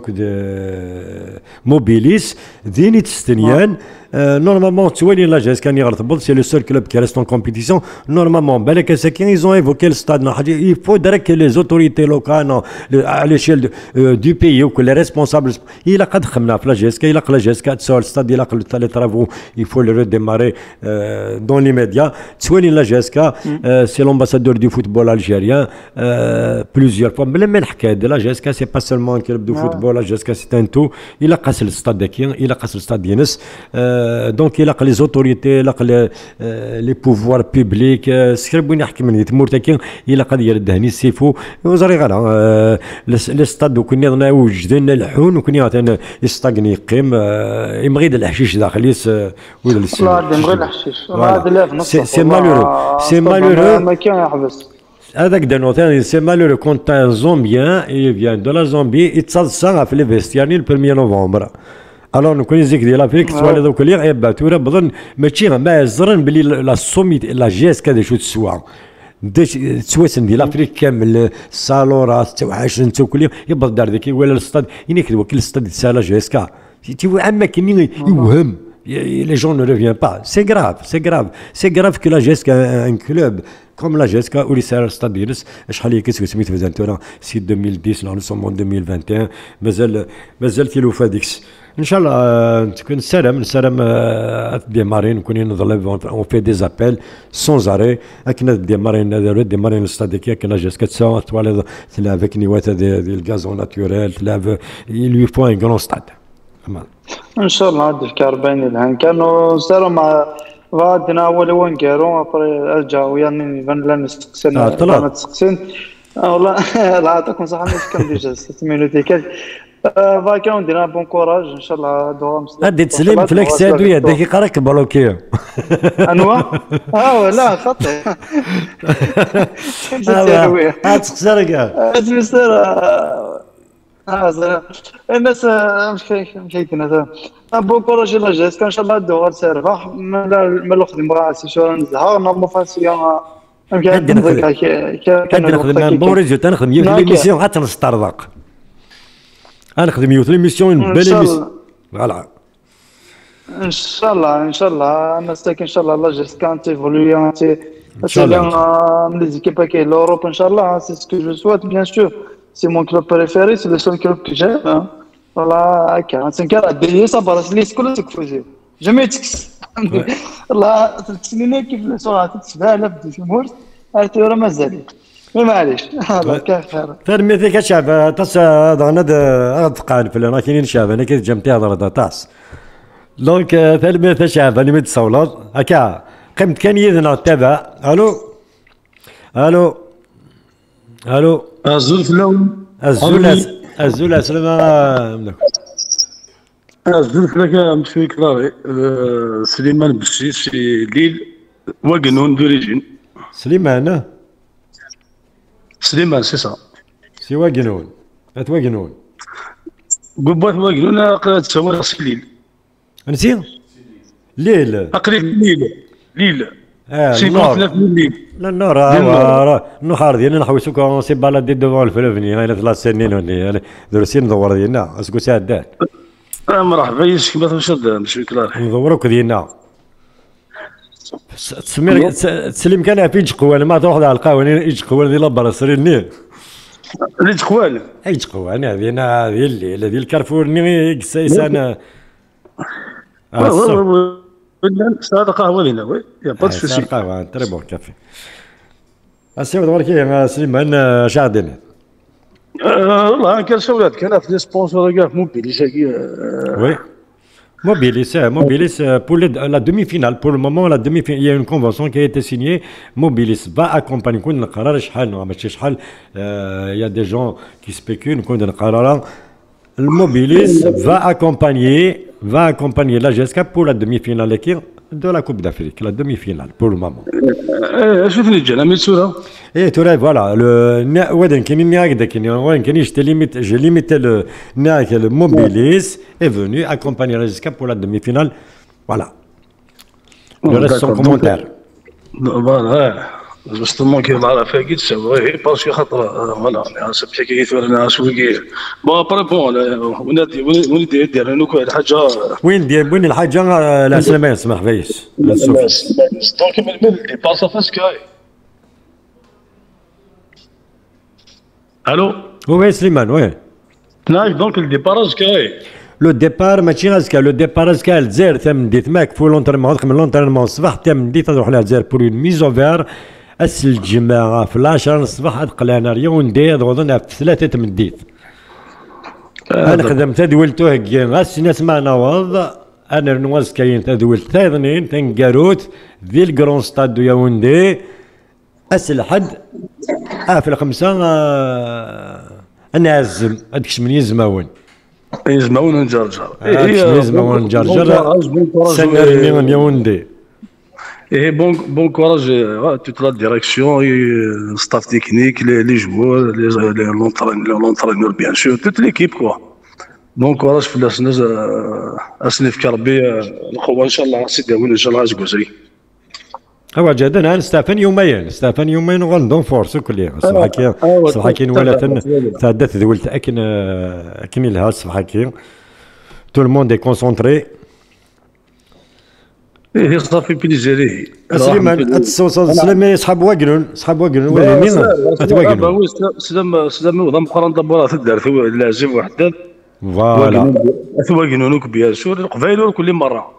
موبيليس ديني تستنيان normalement تولي لا جي اس كان يغرطبل سي لو سول كلوب كي ريست اون كومبيتيسيون normalement بالك ساكن ils ont évoqué le stade il faudrait que les autorités locales à l'échelle du pays ou que les responsables il a قد خمنا في لا جي اس كا لا جي اس كا تسول الستاد الى لي طرافو il faut le redémarrer dans les médias تولي لا جي اس كا سي l'ambassadeur du football algérien plusieurs fois بلا ما نحكي لا جي اس كا سي با سولمون كلوب دو فوتبول لا جي اس كا سي ان تو الى قاس الستاد داكي الى قاس الستاد ينس دونك الى les autorités les pouvoirs publics سكربوا نحكي من تمورتكين الى قد يردهني السيفو وزري غالا الاستاد وكنا وجدنا الحون وكنا يستقني يقيم يمغيد الحشيش داخليس ولا السيد والله يمغي الحشيش سي مالورو ما كان يحبس هذاك دانوتان سي مالورو كونت ان زومبيان اي فيان دو لا زومبي يتصل في لي فيستياني ل 1 نوفمبر الوغ نكون زيك ديال افريك توالي دوك اللي غيبات تورا بظن ماشي ما زرن بلي لا سوميت لا جي اس كا شو تسوى تسوسن ديال افريك كامل الصالورات توحش انت وكل يبغى دار ذيك ولا الاستاد ينيك وكل الاستاد تاع لا جي اس كا تي عما كاين يوهم les gens ne reviennent pas c'est grave que la GSK un club comme la GSK ou les Stade Stadiers شحال هي كيس سميت في انتورا سي 2010 là nous sommes en 2021 مازال كيلو فاديكس ان شاء الله تكون نسالم ديمارين نكون نضرب اون في دي زابيل سون زاري اكن ديمارين الستاد كي كنا جاسكا تساو طوال تلعب كنيوات ديال الغازون ناتوريل تلعب يلوي فو ان غران ستاد ان شاء الله هاد الكاربين الان كانوا ساروا مع غادنا اول وين كارو ابري رجعوا يعني فان لا نستقسن والله لا يعطيكم صحه كم ديجا 6 مينوت فاكا وندير بون كوراج ان شاء الله دوام. غادي تسلم فلاك سادويه هذاك يقراك بلوكي. انواع لا خطي. تخسر كاع الناس مش كاين بون كوراج لا جيسكا ان شاء الله دوار سيرفا ما الخدمه راه سي شو نزها نورمال فاسيون. غادي نخدم بون ريزولتا نخدم يوث ليميسيون حتى نسترزق. نخدم يوث ليميسيون بالي فوالا ان شاء الله انا ساكن ان شاء الله لا جيسكا تيفولوي انت من لي زيكيب كاين لوروب ان شاء الله. سي سكو جو سوات بيان سور. سي مون كلوب بريفيري سي لو سول كلوب كو جيم فوالا هكا تنكر دي صبر ليس كل تكفوزي جميع تكس والله تسنيني كيف الصوره تتباهى في الجمهور هاتي راه مازال معليش هذا كخير ترميتي كشعب تاس ضغنا تقال في انا كاينين شعب انا كي جمتي هضره تاس دونك ترميتي شعب اللي متصولات هكا قمت كان يذنا تابع. الو الزلفلون الزول سلامة الزلفلك مشي كلاري سليمان بشيشي ليل وقنون دوريجين سليمان سي سا سي وقنون اتوقنون قبات وقنون قرات سوار سليل نسيت ليل اقريب ليل سي ليل لا النور النهار ديالنا نحوسو كون سي بالادي دوفون الفلوفني هاي 3 سنين هوني درسين ندور ديالنا اسكو سادات مرحبا يش كيما تنشد مشي كلار ندوروك ديالنا تسلم كان في جقوان ما تروح على القهوه يجقوان ديال لابار سريني اللي جقوان اي جقوان هذه الليل هذه الكارفور ني كسيسان هذا قهوه لينا وي يا با سوسي قهوه تري بون كافي السيد وركي سليمان شاهدين والله كان شولات كان في لي سبونسور كاع موبيليس وي Mobilis pour la demi-finale. Pour le moment, il y a une convention qui a été signée. Mobilis va accompagner. Il y a des gens qui spéculent. Le Mobilis va accompagner la GSK pour la demi-finale de la Coupe d'Afrique. La demi-finale pour le moment. Et tu vois, voilà, j'ai limité le Mobilis est venu accompagner la GSK pour la demi-finale. Voilà. Le reste sans commentaire. Voilà. Justement, qui va la faire guide, c'est vrai, parce que voilà, c'est bien qu'il y ait un assouvir. Bon, après, bon, on est derrière nous, quoi, الحاجة. وين الحاجة لا سلامة يسمح فيش. Donc, il passe à faire ce qu'il y a. Allô? Oui, Slimane, oui. Donc, le départ, ce qu'il y a. لو ديبار ماشي غازكا لو ديبار غازكا الجزائر تم ديت ماك فو لونترينمون تخدم لونترينمون الصباح تم ديت تروح لها الجزائر بور اون ميزو فير اس الجماعه في 10 الصباح تقلانا ريوندي غدونا في 3 تمديت انا خدمت تدولتو هكا غاس ناس ما نواض انا نواز كاين تدولت ثانيين تنكاروت ذي الكرون ستاد دو ياوندي اس الحد في الخمسه انا عزم هذاك من يزماون يزماون نجرجر يزماون نجرجر سنة من يوندي ايه بون كوراج توت لا ديريكسيون ستاف تكنيك لي جوور لي لونترينور بيان سور توت ليكيب كوا بون كوراج في الناس اسني في ربي القوه ان شاء الله سيدي وين ان شاء الله غازكوزري هو جدا ستافن يومين وغندون فورس كل صباح كاين ولا تعدت ذولت اكن لها صباح كاين تو الموند كونسونطري ايه صافي بليزيري سليمان سليمان صحاب واقلون ولا مين اتواقلون سلام وضم قران دبورات تدار لازم وحده فوالا اتواقلونك بيان سور القبائل كل مره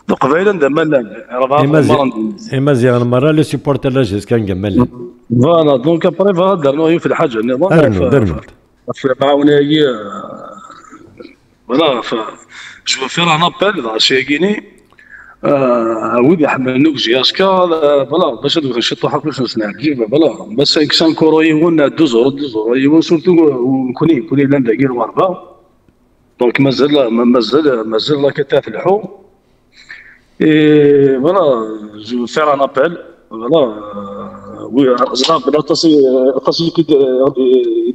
القبائل عندما مزيان المره لي سيبورتر لاجيس كان كمل فوالا دونك ابري درنا في الحاجه درنا معاونا هي فوالا جو فير ان ابل شي كيني ودي حملنوك جياسكا فوالا باش نشطو حق باش نعجب فوالا بس كسان كورو يون دوزور يون سورتو كوني لان داكير واربا دونك مازال لا كتافلحو اي فوالا جو فير ان ابل فوالا وي زغاب بلا خاصو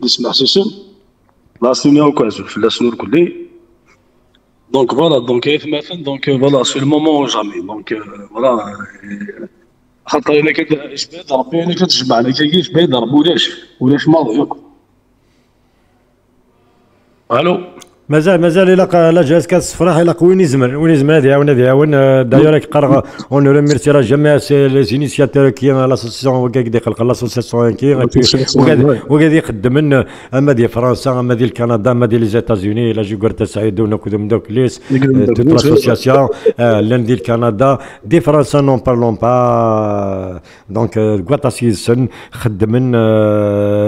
يسمع سيسن لا سونيا وكازو في لا سنور كلي دونك فوالا دونك مثلا دونك فوالا سي المومون جامي دونك فوالا خاطر الا اش بعيد ربي الا كتجمع الا كاينش بعيد ربي ولاش ماضي الو مازال الى جهاز كاس الصفراح الى وين يزمر هذه عاون دايوغ قرا اون ريميرسي جميع لي انيسياتور كي لاسوسيسيون وكاك يخلق لاسوسيسيون كي وقاعد يخدم اما ديال فرنسا اما ديال كندا اما ديال لي زيتازوني لا جوغرتا سعيد ونكدم دوك ليس توت لاسوسياسيون لان ديال كندا دي فرنسا نون بارلون با دونك كواتاسيسن خدمن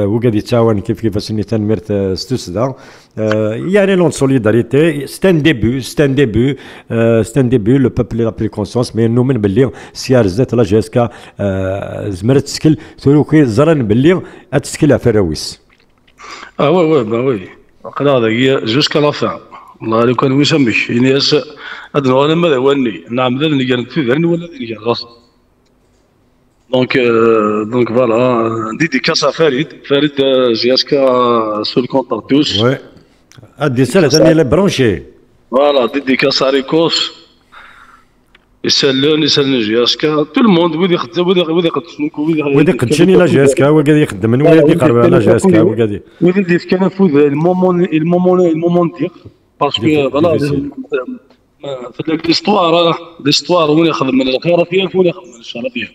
وقاعد يتعاون كيفاش تنميرت ستوسدا يعني لون سوليداريتي ستان ديبي لو بوبل لا بلي كونسونس مي نؤمن باللي سيار زات لا جيسكا زمرت تسكل ثلوكي زران باللي تسكلها فراويس وي با وي قدا هذا جوسكا لا فان والله لو كان ويسمش يعني هذا انا ماذا وني نعم ذا اللي قال في ذرني ولا اللي قال غصب دونك فوالا ديديكاس فريد جياسكا سول كونتاكتوس وي ادي ساله ثاني لا برونشي فوالا ديديكاس ريكوس يسالون جياسكا تو الموند ودي يقدشني لا جياسكا هو قاعد يخدم من ولاد يقرب على جياسكا هو قاعد ودي كان فوز المومون ديك باسكو فوالا في ليستوار وين يخدم من الخير فيها وين يخدم من الشر فيها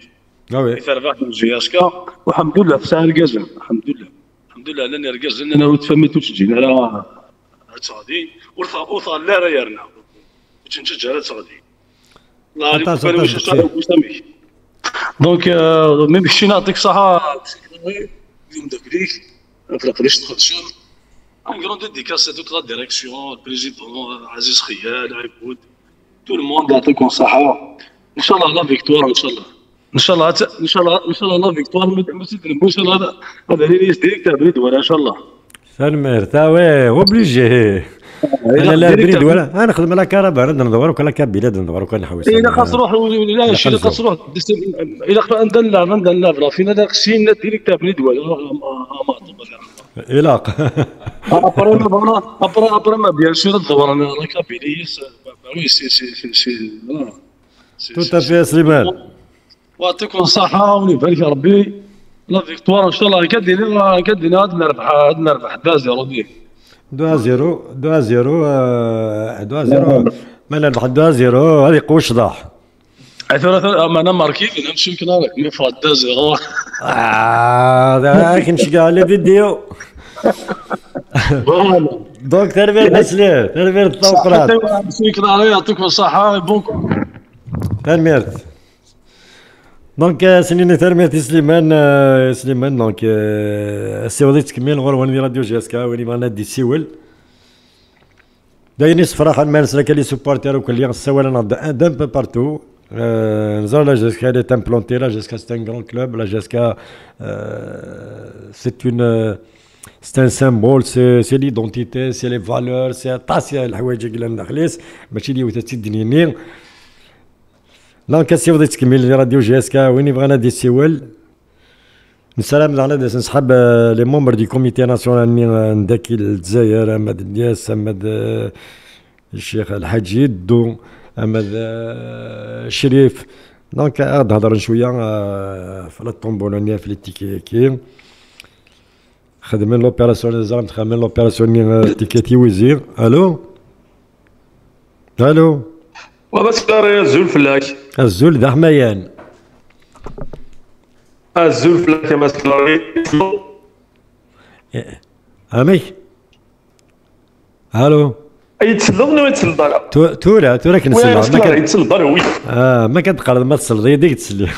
وي فرفعت من جياسكا والحمد لله في ساعه ركازن الحمد لله لاني ركازن انا وتفهمت وتجينا راه تصادي وصل لا راه يرنا وتنتج على تصادي الله يبارك فيك واش صار وسامي دونك مي مشي نعطيك صحه اليوم داك ليك فرق ليش تخدشم ان كروند ديكاس توت لا ديريكسيون البريزيدون عزيز خيال عبود تو الموند يعطيكم صحه ان شاء الله لا فيكتوار ان شاء الله لا فيكتوار ما تدنبوش هذا اللي يستيك تاع بريد ولا ان شاء الله سلمير تاوي اوبليجي انا لا بريد ولا انا نخدم على كهرباء ندور ولا كابيلات ندور ولا نحوس الا خاص روح لا شي خاص روح الا ندلع بلا فينا داك الشيء ديريكت تاع بريد ولا الاق ابرا ما بيان سور ندور انا كابيليس وي سي توتا في سليمان ويعطيكم الصحة ويبارك ربي لا فيكتوار ان شاء الله كدينا هاد نربح 2-0 ديك 2-0 ما نربح 2-0 هذه قوة شضاح ما انا ماركي نمشي كنارك مي فوا 2-0 ذاك نمشي كاع لي فيديو دونك تربية تسليم تربية الطوقرات نمشي كنارك يعطيكم الصحة بونكو ترميرت دونك سنين ترميرت سليمان دونك السيوضي تكمل غور وين راديو جاسكا وين معنا دي سيول دايرين صفراحه المانس كاين لي سوبورتير وكل اللي السوال انا دان بو بارتو نزار لا جاسكا اللي تامبلونتي لا جاسكا سي ان غران كلوب لا جاسكا سي اون سي ان سيمبول سي ليدونتيتي سي لي فالور سي طاسي الحوايج اللي ندخليس ماشي اللي تدنيني دونك سي بغيتي تكمل راديو جاسكا وين بغينا دي سيول نسلام على نصحاب لي مومبر دي كوميتي ناسيونال من داك الجزائر احمد النياس احمد الشيخ الحاج يدو احمد شريف دونك غاد نهضر شويه في الطومبولونيه في التيكيكي خدمين لوبيراسيون زعما خدمين لوبيراسيون تيكيتي وزير الو وبسكر يا الزول فلاك الزول ذا حميان الزول فلاك يا مسكري امي الو يتسلغني ويتسلط تورا كنسلط ما كان يتسلط وي ما كتقرض ما تصلي يديك تسلي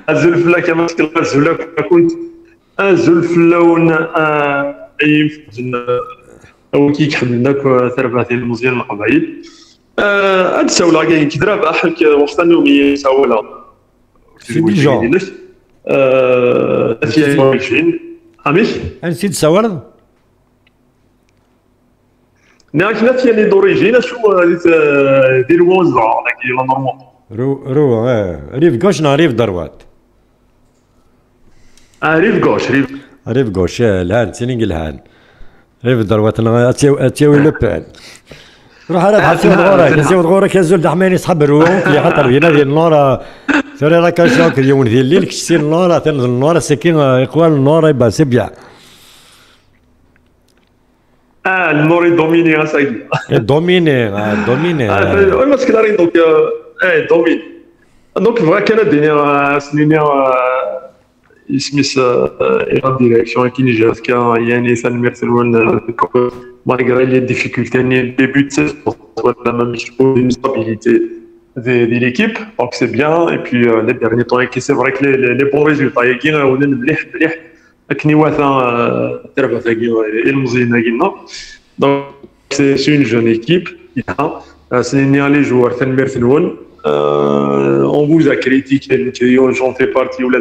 الزول فلاك يا مسكري الزول كنت الزول فلاون عيف هو كيكحب لنا ثربات المزيان القبائل هاد الساوله كاين كدراب احك وقت النوميه ساوله سي ديجا 23 اميك نسيت ساورد كنا لي دوريجين شو دير وزع هذاك لا نورمال رو ريف غوشنا ريف دروات ريف غوش ريف غوش الهان سينينغ الهان ريف دروات اتيوي لبان روح على بحال سيود غورك يا زول دحماني يصحب الروح اللي خاطر هنا ديال النور سوري راك شاك اليوم ديال الليل كشتي النور تنزل النور ساكن يقوال النور يبقى سبيع النور يدوميني اساكي دوميني المسكلاري دونك دوميني دونك فغا كان دينيا سنينيا يسميس إيران ديريكسيون كي جات يعني سالميرتلون malgré les difficultés, le début de saison, la même une stabilité de l'équipe, donc c'est bien. Et puis les derniers temps, c'est vrai que les bons résultats, donc c'est une jeune équipe. Les joueurs, on vous a critiqué, j'en fais partie ou la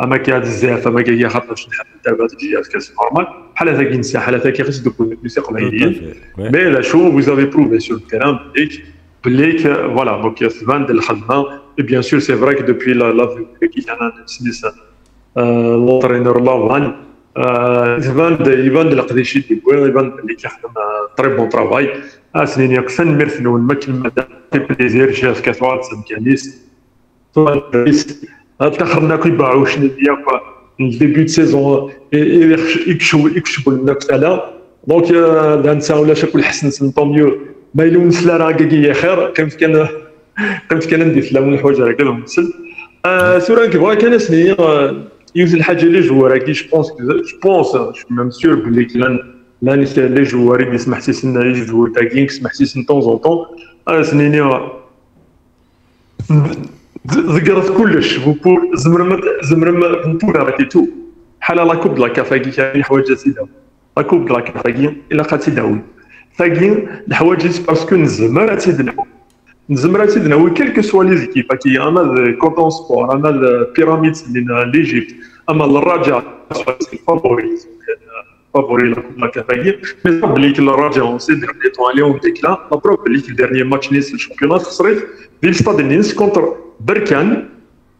اما كيهاد الزاف اما كي خاطر باش نحب الدابا تجي كاس نورمال بحال هذا كينسى بحال هذا كيخص دوك الموسيقى قليلين مي لا شو فوز افي بروفي سور التيران بليك فوالا دونك تبان الخدمه بيان سور سي فري كو دوبوي لا كي كان سميس لونترينور لافان يبان القديشي ديال يبان اللي كيخدم طري بون طرافاي سنين يقفن ميرثنون ما كلمه بليزير شاف كاتوات سمكانيس تاخرنا كيباعوا شنو ديال الديبي د سيزون يكشفوا لنا كتالا دونك لا نسى ولا شكون الحسن سنتو ميو ما يلونس لا راه كاكي خير قمت كان ندير سلام الحوايج راه كلهم نسل سوران كيبغى كان سنين يوز الحاجه لي جوار كي جو بونس ميم سور بلي لا نسى لي جوار اللي سمحتي سنا لي جوار تاكين سمحتي سن طون زون طون سنين ذكرت كلش زمرم نبور راكي تو بحال لا كوب لا كافاكي كاين حوايج سيداو لا كوب لا كافاكي الا قات سيداوي فاكين الحوايج باسكو نزمر تيدنا كلكو سوا لي زيكيب كي انا كوطون سبور انا البيراميد من ليجيبت اما الرجاء فابوري لا كافاكي مي بليك الرجاء اون سي دير عليهم ديك لا بروب بليك الديرني ماتش نيس الشامبيونات خسرت ديال ستاد نيس كونتر بركان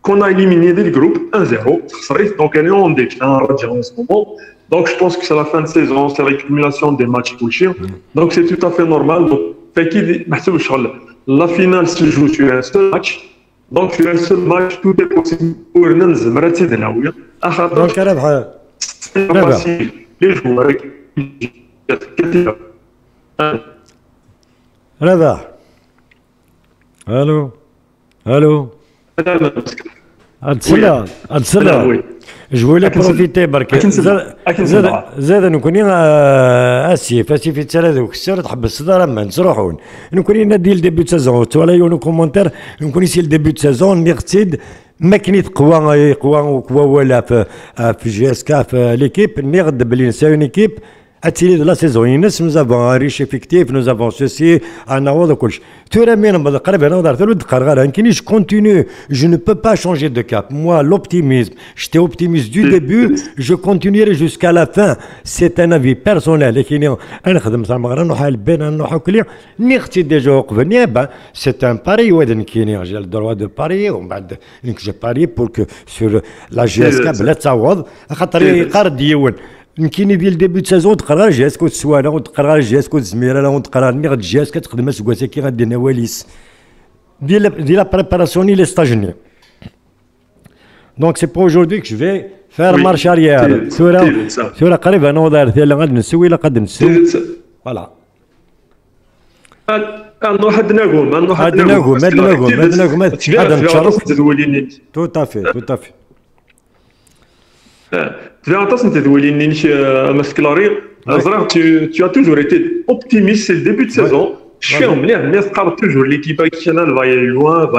كون éliminé dès le groupe 1-0 خسرت دونك انا اون ديك رجع en ce moment donc je pense que c'est la fin de saison c'est l'accumulation des matchs كلشي donc c'est tout à fait normal donc فاكيد محسوب الشغل la finale se joue sur un seul match donc sur un seul match tout est possible pour ننزل مرات سيدناويه اخاطر دونك ربح لي جوار ربح الو اتسلا جو لي بروفيتي برك زاد نكوني اسيف في الثلاث كسر تحب الصدر ما نروحون نكوني ندير ديبي سيزون ولا يونو كومونتير نكوني سي ديبي سيزون نغتيد ما كنيت قوى ولا في جي اس كا في ليكيب نغد بلي نساو ايكيب اتيلي دو لا سيزون ينس نوز افون ان ريش افيكتيف نوز افون سوسي انا وضع كلش ترى مين قريب انا ودار ثلث قرار كينيش كونتينيو جو نو بو با شونجي دو كاب موا لوبتيميزم جيتي اوبتيميست دو ديبي جو كونتينيري جوسكا لا فان سي ان افي بيرسونيل لكن انا خدمت على المغرب نروح البين نروح كلي نيختي ديجا وقفني سي ان باري ودن كيني جا الدروا دو باري ومن بعد جو باري بور كو سور لا جي اس كاب لا تعوض خاطر يقرد يون يمكن ديال ديبي د سيزون تقرا جهاز كنت سوانا وتقرا جهاز كنت زميره وتقرا غد الجهاز كتخدم سكواسا كي غدير نواليس ديال لا بريباراسيون لي ستاجني دونك سي بور اجوردي كو جو في فير مارش اريير سورة قريب انا ودار ثلا غادي نسوي لا قد نسوي فوالا حد نقوم هذا نتشرف تو تافي Tu vas entendre cette vidéo masclari. Tu as toujours été optimiste, c'est le début de saison. Je suis en l'air, mais toujours l'équipe qui va aller loin.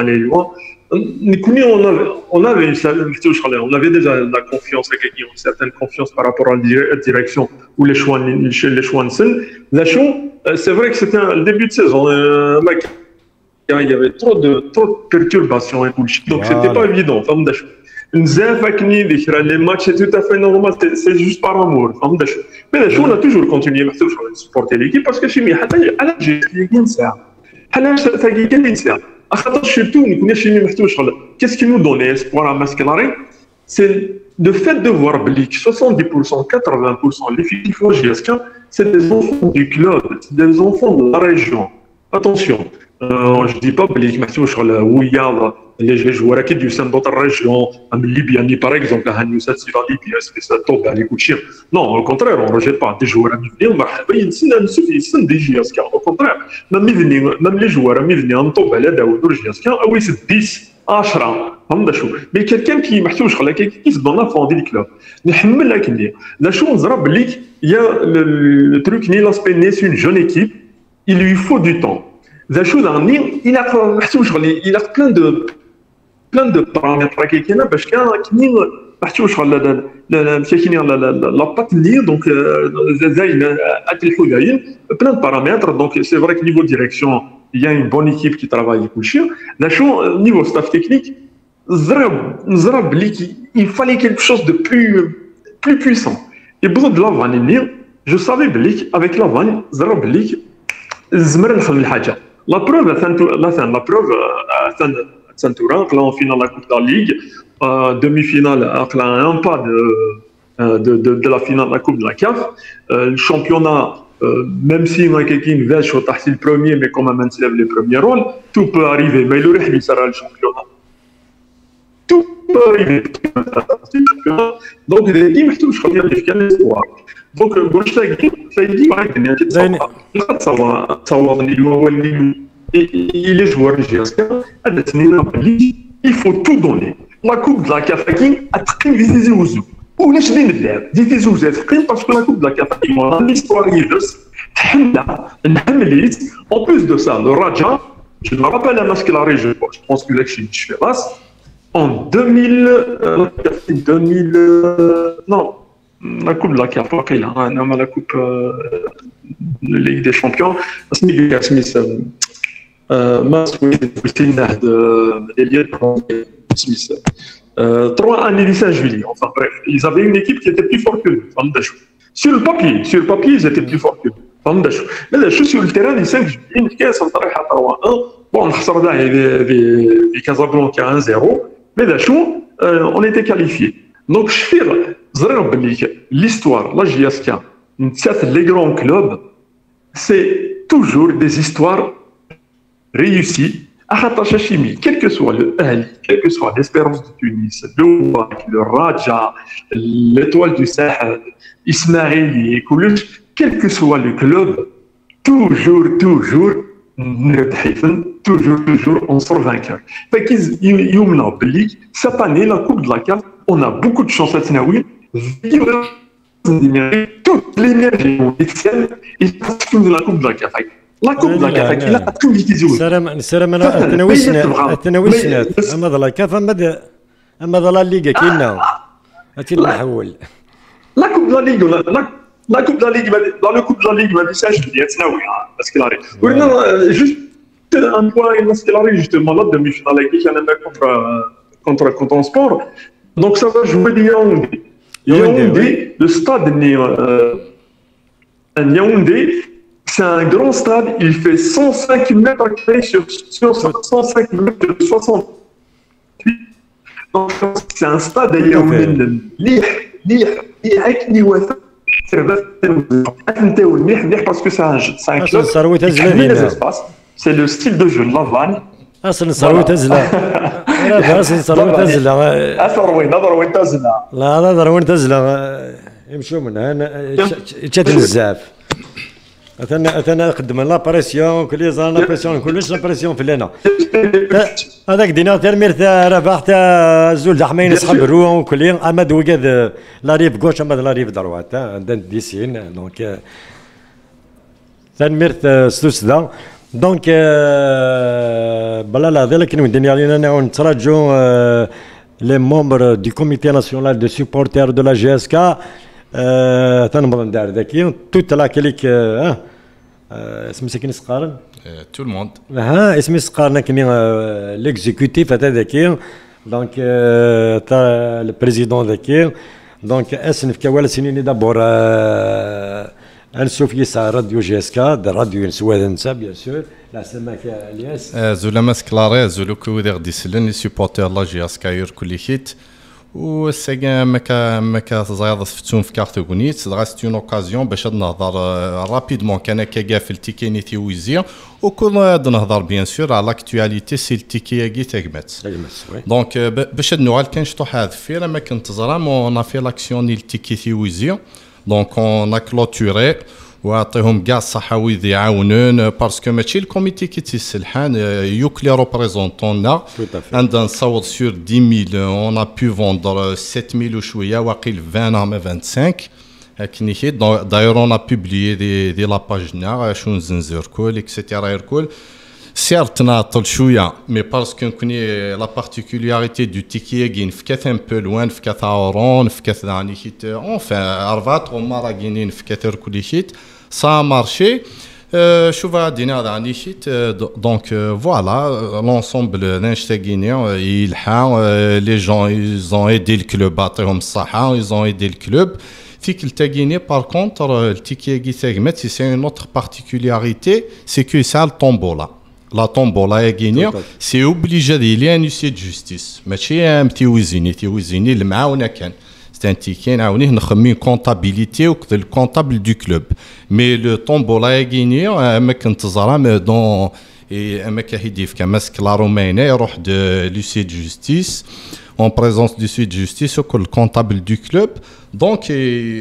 on avait déjà la confiance, une certaine confiance par rapport à la direction ou les choix de Sen. C'est vrai que c'était le début de saison. Il y avait trop de perturbations et bullshit, donc c'était pas évident. Les matchs, c'est tout à fait normal, c'est juste par amour. Mais on a toujours continué à supporter l'équipe parce que chez moi, qu'est-ce qui nous donnait espoir à Mascalari? C'est le fait de voir que 70%, 80% l'effectif au GSK, c'est des enfants du club, c'est des enfants de la région. Attention, je ne dis pas que les joueurs qui du sein d'autres régions, Libye par exemple, non, au contraire, on ne rejette pas des joueurs au contraire, même les joueurs c'est 10 10 mais quelqu'un qui se donne à fond du club il y a le truc l'aspect c'est une jeune équipe, il lui faut du temps. Il a plein de paramètres باش la patte donc plein de paramètres, donc c'est vrai que niveau direction il y a une bonne équipe qui travaille niveau staff technique il fallait quelque chose de plus puissant et besoin de la vanille. Je savais avec la vanille la preuve Santoura, là en finale la Coupe de la Ligue, demi-finale, un pas de la finale de la Coupe de la CAF. Le championnat, même si on a quelqu'un qui veut être le premier, mais quand même il lève les premiers rôles, tout peut arriver. Mais il aurait sera le championnat. Tout peut arriver. Donc, l'équipe, je crois qu'il y a l'espoir. Donc, et les joueurs du GSK, il faut tout donner. La Coupe de la CAF a très visé aux yeux. Ou les visé aux yeux, parce que la Coupe de la CAF a l'histoire en plus de ça, le Raja, je me rappelle à Mascalari, je pense que je fais basse, en 2000, non, la Coupe de la CAF, la Coupe de Ligue des Champions, trois années de Saint-Julie. Enfin bref, ils avaient une équipe qui était plus forte que nous. Sur le papier, ils étaient plus forts que nous. Mais sur le terrain, les 5 juillet, une caisse en 3-1. Bon, on a des Casablanca 1-0. Mais on était qualifiés. Donc, je fais l'histoire, la GSK, les grands clubs, c'est toujours des histoires réussies. Quel que soit le Al, quel que soit l'Espérance de Tunis, le WAC, le Raja, l'Étoile du Sahel, Ismaïli, quel que soit le club, toujours, on sort vainqueur. Cette année, la Coupe de la CAF, on a beaucoup de chance à Tnaoui. Toute l'énergie et la Coupe de la CAF. La Coupe de la CAF, il a tout utilisé. سلام انا التناويسنات اما لا كاف اما لا ليغا كاينه هاتي نحول لا كوب de la Ligue, la Coupe de la Ligue, dans le Coupe de la Ligue, ça je dis, c'est oui, parce qu'il arrive. Juste un point, parce qu'il arrive justement là, demi-finale avec contre un sport. Donc ça va jouer de Yaoundé. Yaoundé, le stade Yaoundé, c'est un grand stade, il fait 105 mètres carrés sur 105 mètres de 68. Donc c'est un stade à Yaoundé. Parce que c'est un club qui a mis les espaces. C'est le style de jeu de la vanne. اصلا ثروه تزله اصلا ثروه تزله لا ثروه تزله يمشوا من هنا تشات بزاف انا خدم لا بريسيون كل زان لا بريسيون كلش لا بريسيون في لنا هذاك دينا ترمير ربح تا زول دحمين يسحب الروح وكل امد وقاد لا ريف غوش امد لا ريف دروات عندنا ديسين دونك تنمير ستوسدا دونك بلا لا ذلك نودي علينا نتراجعوا les membres du comité national de supporters de la GSK تنبض ندار ذاكي توت لا كليك اسمي ساكن سقارن تو الموند اسمي سقارن كني ليكزيكوتيف هذا ذاكي دونك تاع البريزيدون ذاكي دونك اسن في كوال سنين دابور نشوف يسعى راديو GSK راديو نسواد نسا بيان سور لا سماك الياس زولا ماسكلاري زولو كودير ديسلن لي سوبورتور لا GSK يركل خيت والساقا مكا زايض فتون في كارتوغونيت دغا سيت اون اوكازيون باش نهضر رابيدمون كان كاكا في التيكينيتي ويزيا وكل نهضر بيان سور على لاكتواليتي سي التيكياكي تاكمات دونك باش نوال كان شطوح هذا فير ما كنت زرام اون افي لاكسيون ديال التيكيتي ويزيا دونك اون ا كلوتوري وعطيهم كاع الصحاوي اللي يعاونون باسكو ماشي الكوميتي كي تيسلحان يوك لي ريبريزونطون عندنا نصوت سور 10000 اون ا بو فوندر 7000 وشويه واقيل 20 ما 25 هاكني حيت داير اون ا بوبليي دي لا باجنا شنو نزنزر كل اكسيتيرا يركل سيرت نعطل شويه مي باسكو نكوني لا بارتيكولاريتي دو تيكياكين فكات ان بو لوان فكات اورون فكات يعني حيت اونفان ارفات هما راكينين فكات يركل حيت سا مارشي شوف غادينا يعني حيت دونك فوالا لونسومبل ناشتاغينيا يلحق لي جون ايزون ايدي الكلوب عطيهم الصحه ايزون ايدي الكلوب فيك التاغيني بار كونتر التيكياكي تاغمات سي اون اوتر بارتيكولاريتي سي كو سا الطومبولا لا طومبولا يا غينيا سي اوبليجا ديال ان يوسي دو جوستيس ماشي تيوزيني المعاونه كان سي تيكي نعاونيه نخمين كونطابيليتي وكذا الكونطابل دو كلوب مي لو طومبولا يا غينيا ما كنت زرام دون اما كهيديف كماسك لا رومينه يروح دو لوسي دو جوستيس en présence du suite justice au comptable du club donc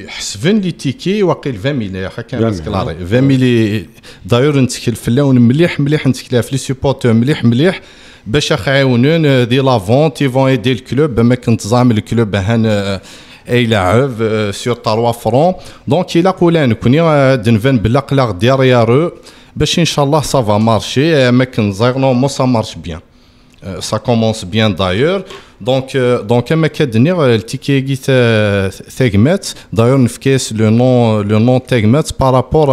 حسبن لي تيكي واقيل 20000 هكا مسكلاري 20000 داير نتكل في اللون مليح نتكلها في لي سوبورتور مليح باش يعاونون دي لا فونت يفون ايدي الكلوب ما كنت زعم الكلوب هان اي لاعب سور 3 فرون دونك الا قولان نكوني دنفن بلا قلاق ديريارو باش ان شاء الله سافا مارشي ما كنزير نو سا مارش بيان ça commence bien d'ailleurs donc كما كدني التيكي ثاغمات d'ailleurs نفكاس le nom ثاغمات بارابور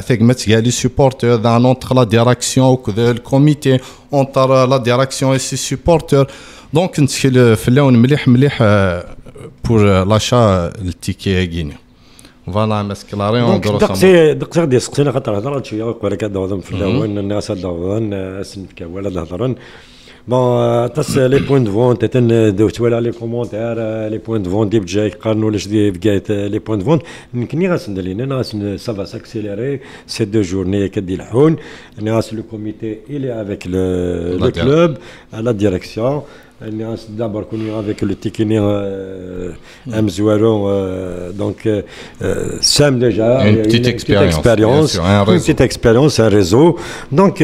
ثاغمات كاع لي سوبورتور دان اونتر لا ديريكسيون وكذا الكوميتي اونتر لا ديريكسيون اي سي سوبورتور دونك نتكل في اللون مليح بور لاشا التيكي غيني فوالا مسكلاري اون دقسي غادي يسقسينا خاطر هضرات شويه وكذا دوضن في اللون الناس دوضن اسن كولا هضرن بون تاس لي بوين دو فونت دوت ولا لي كومونتير لي بوين دو فونت ديب جاي قارنوا لاش دي بقايت لي بوين دو فونت يمكن غاسن لينا غاسن سافا ساكسيليري سي دو جورني كدي الحون غاس لو كوميتي الي افيك لو كلوب لا ديريكسيون الناس دابا كوني افيك لو تيكيني ام زوارو دونك سام ديجا une petite expérience un réseau donc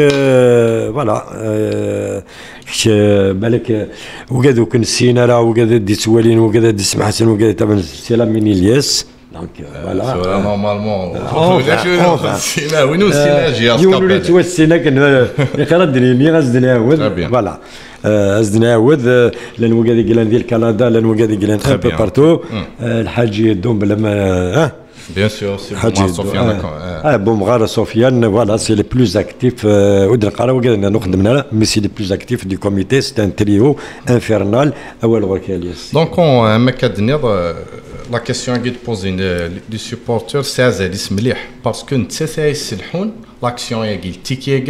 voilà بالك وقادو كنسينا راه وقاد دي سوالين وقاد دي سمح حسن وقاد تبع سي لا ميني الياس دونك فوالا نورمالمون سينا وين سينا جي يقولوا توسينا كن يخرجني لي غزدنا عاود فوالا غزدنا عاود لان وقاد قلنا ديال كندا لان وقاد قلنا ان بو بارتو الحاج يدوم بلا ما Bien sûr, c'est bon, Sofiane. Bon, Sofiane, voilà, c'est le plus actif. Mais c'est le plus actif du comité. C'est un trio infernal. Donc, la question que je pose les supporters, c'est parce que nous savons l'action est qu'il ticket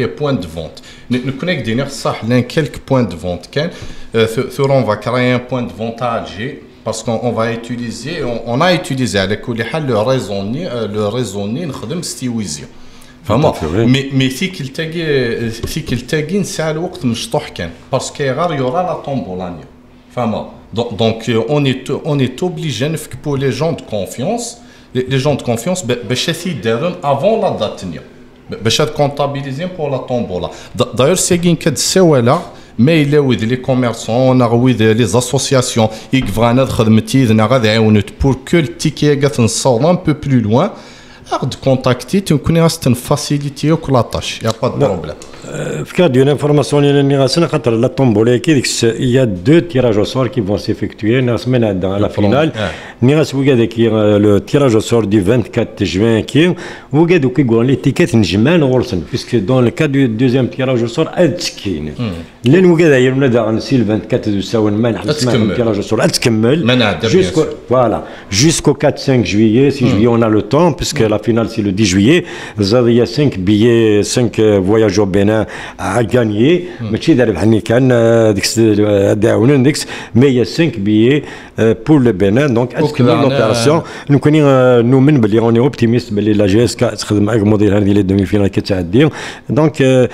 les points de vente. Nous connaissons quelques points de vente. On va créer un point de vente à Alger. Parce qu'on va utiliser, on a utilisé avec le raisonner نخدم ستيويزيا فهمت مي فيك التاغين ساعه الوقت مشطوح كان باسكو غير يورا لا طومبولانيا فهمت دونك on est obligé نفكبو لي جون دو كونفيونس لي جون دو كونفيونس باش يدارون افون لا داتنيا باش تكونطابيليزي بور لا طومبولا داير سيغين كد سوالا ما إلا وذ لي كوميرسون وذ لي زاسوسياسيون يكفرانا خدمتي ذنا غادي يعاونوت بور كو التيكي كاع تنصور ان بو بلو لوان اخد كونتاكتي تكوني غاستن فاسيليتي كل طاش يا با دو بروبليم في كاد دو انفورماسيون اللي غاسنا خاطر لا طومبولي كي ديك يا دو تيراج او سور كي فون سيفيكتوي ناس من عندنا على فينال ني غاس وكاد كي لو تيراج او سور دو 24 جوان كي وكاد كي يقول لي تيكات نجمان غورسن باسكو دون لو كاد دو دوزيام تيراج او سور اتسكين لين وكاد يرنا دا نسيل 24 دو ساون ما نحسب تيراج او سور تكمل جوسكو فوالا جوسكو 4 5 juillet 6 juillet on a le temps puisque la finale c'est le 10 juillet il y a 5 billets 5 voyages au Bénin à gagner ماشي دار بحال كان ديك داعونا ديك mais il y a 5 billets pour le Bénin donc تكمل l'opération نؤمن بلي اوني اوبتيميست بلي لا جي اس كا تخدم معاك الموديل ديال الدومي فينال كتعدي دونك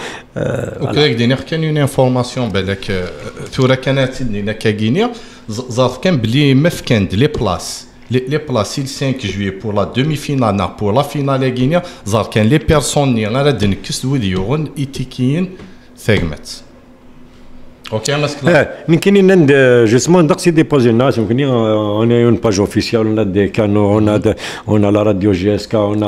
وكذلك دينا كان اون انفورماسيون بالك ثورة كانت لنا كغينيا ظرف كان بلي ما فكان لي بلاص les places le 5 juillet pour la demi-finale pour la finale guinéenne زار كان لي بيرسون اللي غادا دنكس ودي يورن ايتيكين ثغمت اوكي مسكلا يمكن ان جوستمون داكسي ديبوزي الناس يمكن اون اون باج اوفيسيال اون دي كانو اون لا راديو جي اس كا اون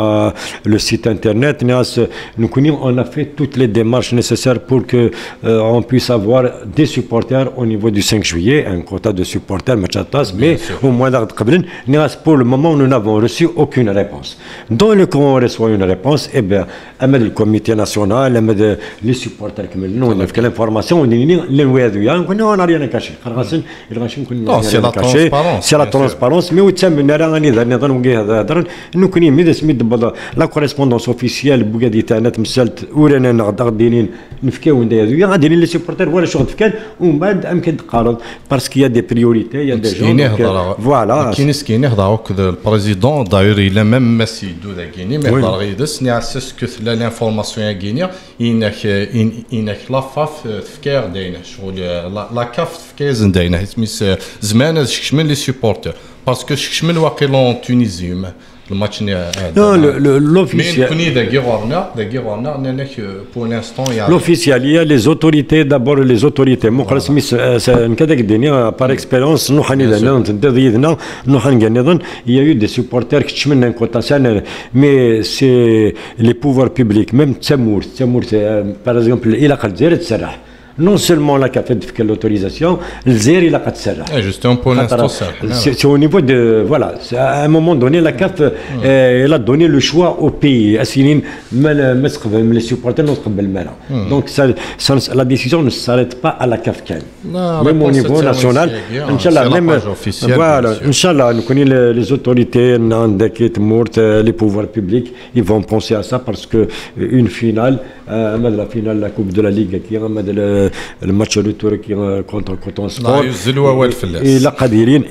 لو سيت انترنت ناس نكوني اون ا في toutes les démarches nécessaires pour que on puisse avoir des supporters au niveau du 5 juillet un quota de supporters matchatas mais au moins d'ard قبل ناس pour le moment nous n'avons reçu aucune réponse dans le cas on reçoit une réponse et bien امد الكوميتي ناسيونال امد لي سوبورتر كملنا نفك الانفورماسيون ويا كنا انا رينا كاشي خراسن الغاشي كنا كاشي سي لا ترونسبارونس مي وتسمى راني نظن وكي هذا هضر انه كاين ميدا سميت لا كوريسبوندونس اوفيسيال بوكادي تاعنا تمثلت ورانا غاديين نفكاو ندير غاديين لي سيبورتر ولا شغل فكان ومن بعد امكن تقارن باسكو يا دي بريوريتي يا دي جون فوالا كاين سكين يهضروا كذا البريزيدون داير الى ميم ماسي دو دا كيني مي يهضر غيدس ني اساس كو لا لانفورماسيون يا كينيا انك لافاف فكار داينا لا كاف كايزن داينا سميس زمان شكشمن لي سوبورتر باسكو شكشمن واقيلون تونيزي الماتش l'officiel l'officiel il y a les autorités d'abord les autorités مقرا سميس كذاك الدنيا بار اكسبيريونس نروح لنا نديرنا نروح نظن il y a eu des supporters qui تشمن كوتاسيون mais c'est les pouvoirs publics même تسمور par exemple الى الجزائر تسرح non seulement la CAF fait l'autorisation, le ZER il a pas de ça. Justement pour l'instant ça. C'est au niveau de voilà, à un moment donné la CAF elle a donné le choix au pays. Assinin les supporters n'ont pas le mal. Donc la décision ne s'arrête pas à la CAF CAN. Même au niveau national, Inch'Allah, même voilà, Inch'Allah, nous connaissons les autorités, les pouvoirs publics, ils vont penser à ça parce que une finale, la finale de la Coupe de la Ligue qui est الماتش ريتور كي كونتر كوتون سبور يزلوا وال فلاس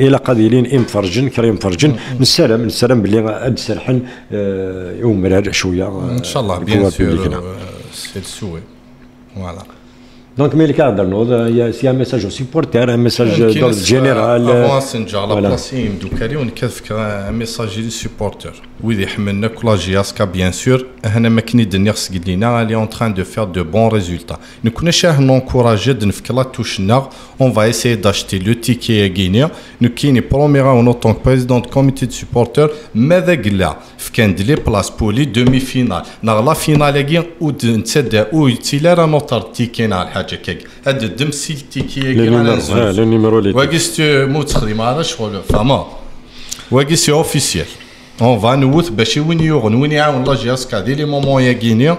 الى قادرين مفرجن كريم فرجن نسلم باللي غاد سرحن يوم شويه ان شاء الله بيان سور سي السوي فوالا Donc, mais le cadre, c'est un message aux supporters, un message d'ordre général. Avant Senja, la place Mdoukari, on a un message des supporters. Oui, la GSK, bien sûr, elle est en train de faire de bons résultats. Nous connaissons encourager de on va essayer d'acheter le ticket guinéen. Nous qui nous promettons en tant que président du comité de supporters, mais là, il y a des places pour les demi-finales. Dans la finale, il y a un autre ticket. هذا الدمسي تيكي لو نيميرو لي واقيس مو تخدم على شغل فما واقيس اوفيسيال اون فا نوث باش وين يغن وين يعاون لا جي اس كا دي لي مومون يا غينيا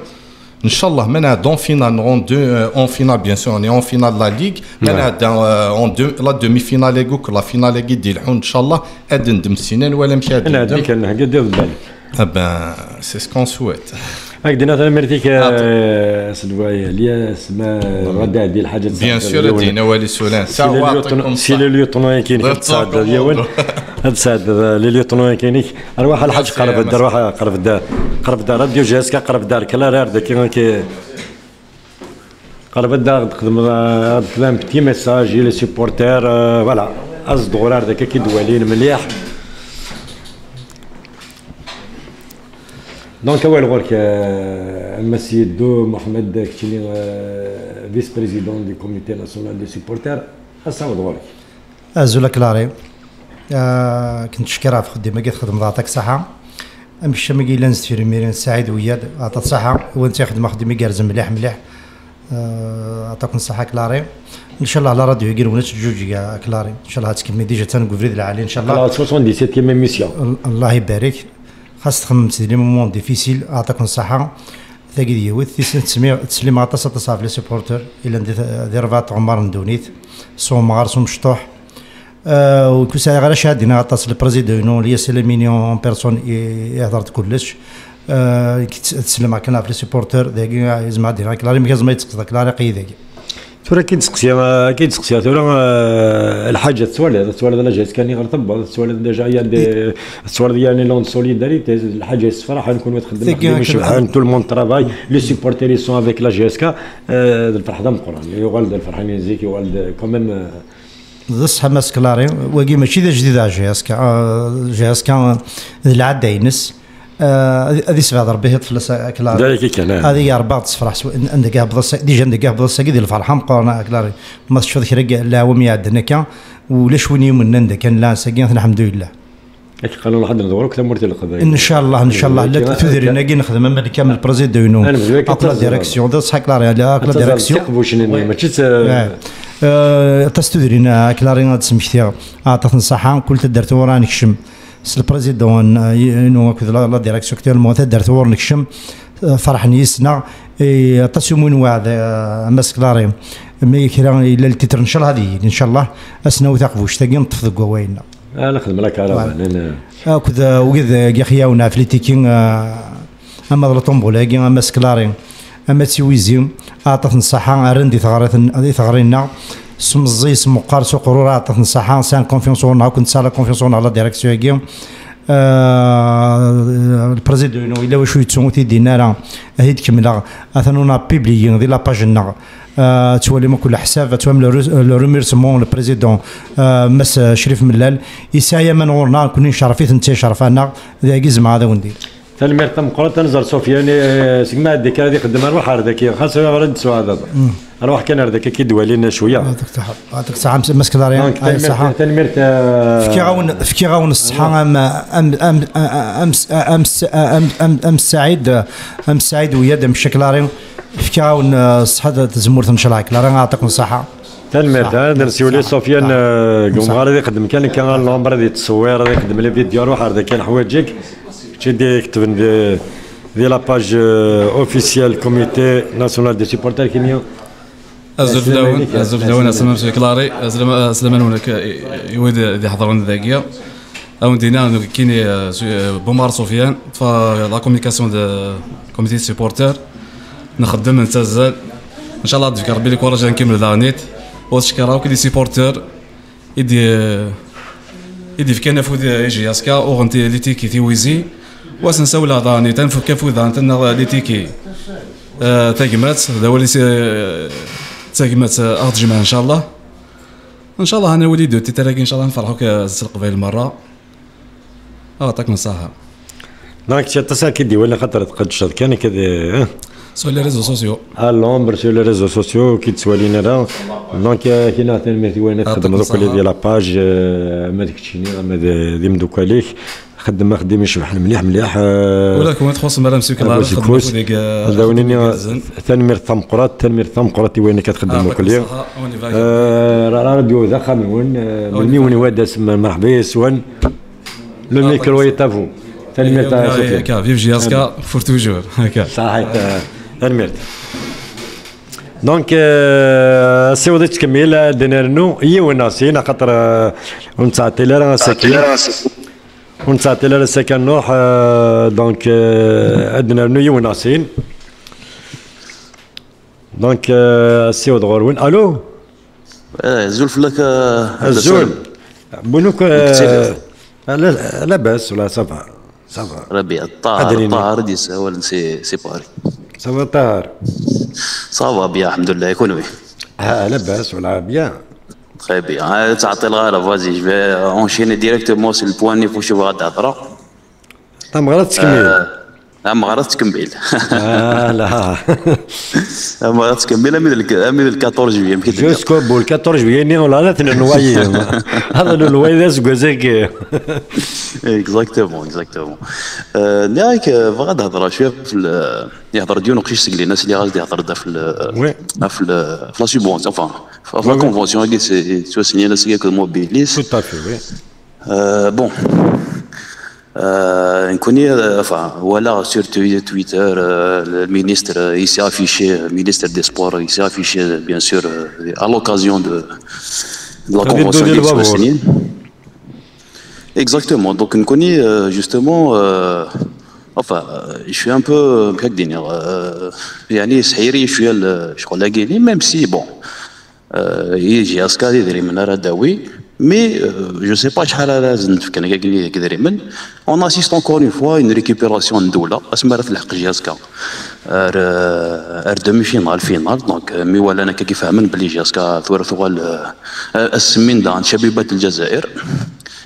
ان شاء الله من دون فينال نون دو اون فينال بيان سور اون فينال لا ليغ من اون دو لا دومي فينال يقول لا فينال يدي الحون ان شاء الله ادن دمسينان ولا مشى انا هذيك انا قد بالي ابا سي سكون سويت هكذا مثلا مرتيك سلوايا ليا اسماء غدا ديال الحاجات بيان سور دينا والي سولان سي لي ليوتونو كاين هاد الساعه ديال هاد الساعه لي ليوتونو كاين ارواح الحاج قرب الدار قرب الدار راديو جاسكا قرب الدار كلا راه كي قرب الدار تخدم كلام بتي ميساج لي سيبورتير فوالا اصدقوا راه داك كيدوالين مليح دونك اول غورك المسي دو محمد كتشيني فيس بريزيدون دي كوميتي ناسيونال دي سيبورتير اصاوب غورك ازولا كلاري كنت شكرا في خدمه كي تخدم ضاعتك صحه امشي ما قيل نزت في ميرين سعيد وياد عطات صحه وانت خدمه خدمه كارز مليح مليح عطاكم صحه كلاري ان شاء الله على راديو يقولوا نفس جوج يا كلاري ان شاء الله تكمل ديجا تنقول فريد العالي ان شاء الله 77 كيما ميسيون الله يبارك خاص تخمم لي مومون ديفيسيل عطاكم الصحه ثاقي ديوث تسليم عطاس تصاف لي سيبورتر الى دي رباط عمر ندونيت سو مغار سو مشطوح وكل ساعه غير شادينا عطاس البريزيدون اللي سلاميني اون بيرسون يهضر كلش تسلم على كنا في لي سيبورتر ذاك يزعما دينا كلاري ما كازما يتقصد كلاري قي ذاك تورا كي تسقسي تورا الحاجه السؤال هذا جايز كان يغرطب السؤال هذا جاي عند السؤال يعني لون سوليداريتي الحاجه الصراحه نكون نخدم شبعان تو المون ترافاي لي سيبورتير سون افيك لا جي اس كا الفرحه مقران يغالد الفرحانين زيك يغالد كوميم ذس حماس كلاري واقي ماشي ذا جديد جي اس كا جي اس كا العاده ينس هذه سبعة ضربة هي طفلة كلاري هذه 4 صفر عندك هبط ديجا عندك هبط الساقي ديال الفرحة مقارنة كلاري ما تشوف ذيك رجع العوام يعدنا كا ولاش وين يوم عندك كان لا ساقي الحمد لله. قالوا لحد ندوروا كلام مرتي القضايا ان شاء الله ان شاء الله لا تديرنا كي نخدم من كامل بريزيدون اقلا ديريكسيون دو صح كلاري لا اقلا ديريكسيون ماشي تستديرنا كلاري تسمحتي عطات نصحة كل تدرت ورا نكشم البريزيدون انه لا ديريكسيون اكتوالمون درت ور نكشم فرح نيسنا تسمون وعد ماس كلاري مي كرا الى التتر ان شاء الله هذه ان شاء الله اسنا وثاقفوش تاقي نطفق قواينا انا نخدم لك عرب كذا وكذا خياونا في ليتيكين اما الطومبولاكي اما سكلاري اما تيويزيم عطات نصحة رندي ثغرينا سمزي سمو قارسو قرورة عطات نصحة سان كونفيونسون كنت سالا كونفيونسون على ديريكسيون كي البريزيدون الا واش يتسوتي دينا هيد كملا اثنونا بيبليين دي لاباجنا توالي ما كل حساب توام لو ريميرسمون البريزيدون مس شريف ملال يسايا من ورنا كوني شرفيت انت شرفانا ذاك زعما هذا وندير تنمير تم قرا تنزل سفيان سكما هذيك هذه خدم اروح هذاك خاص غير سوا هذا اروح كان هذاك كي دوالينا شويه هذاك ساعه مسك داري صح تنمير فكي غاون الصحه ام سعيد وياد بشكل راه فكي غاون الصحه تزمرت ان شاء الله كلا راه نعطيكم الصحه تنمير هذا نسيولي سفيان قوم غير يخدم كان اللومبر ديال التصوير يخدم لي فيديو روح هذا كان حوايجك تشدي كتب دي لاباج اوفيسيال كوميتي ناسيونال دي سيبورتر كيميا ازف داون اسلم في كلاري اسلم هناك يود يحضرون ذاكيا او دينا كاين بومار سفيان لا كومونيكاسيون دو كوميتي سيبورتر نخدم نتزل ان شاء الله تذكر بلي كره جا نكمل دانيت وتشكراو كي دي سيبورتر يدي في كنفوذ يجي اسكا اورنتي لي تيكي في ويزي واسنساو لا داني تنفك فوذا تنا لي تيكي تاقمات داولي تاقمات اخدجمع ان شاء الله انا وليدو تيتراكي ان شاء الله نفرحوك القبيل المره عطاك نصيحه دونك تتصل كي ولا خاطر تقد الشهر كان كذا سو لي ريزو سوسيو اللومبر سو لي ريزو سوسيو كي تسوالينا راه دونك كاين تنمير وين تخدم دوك ديال لاباج ما ديكشيني ما ديم دوك عليك خدم يشبح مليح ولكن وين تخص مرام سيك الله خدمه ديك داوني تنمير ثم قرات وين كتخدم كل يوم راديو ذا خامون مني وين واد مرحبا يسون لو ميكرو يتافو تنمير تاع هكا فيف جياسكا فور توجور هكا صحيح تنمير دونك سي وديت تكمل دينارنو هي وناسين خاطر ونتعطي لها ساكين ونتعطي لها ساكن نوح دونك عندنا نو وناسين دونك سي ود غروين الو زولف لك الزول بونوك لا باس ولا صافا ربي الطاهر ديس ولا سي باري صافا طاهر صافا بيا الحمد لله يكون بيه لا باس ولا بيان très bien تعطي الغالة vas-y je vais enchaîner directement sur le point il faut que je vous rattrape تم غلط تكمل ما غادي تكمل لا ما غادي تكمل من 14 جوية جوسكو بول 14 جوية ني ولا لا تنوي هذا الوي ذا سكوزيك اكزاكتومون نياك بغا نهضر شويه في يهضر ديون وقيش سقلي الناس اللي غادي يهضر في لا سوبونس enfin في لا كونفونسيون كي سو سيني لا سيا كو موبيليس tout à fait bon نكوني voilà sur Twitter le ministre il s'est affiché le ministre des sports il s'est affiché bien sûr à l'occasion de la convention qui soit signée. Exactement. Donc, on connaît justement. Enfin, je suis un peu. يعني سحيري شوية شغل لاقيني même si bon. يجي أسكاري يدري من هذا داوي. Mais je sais pas شحال لازم كان كاين كيدري من. On assiste encore une fois une récupération ندولة. اسمها في الحق جياسكا. دمي فينال دونك مي ولا انا كيف فاهمن بلي جياسكا ثورة السمين عند شبيبة الجزائر.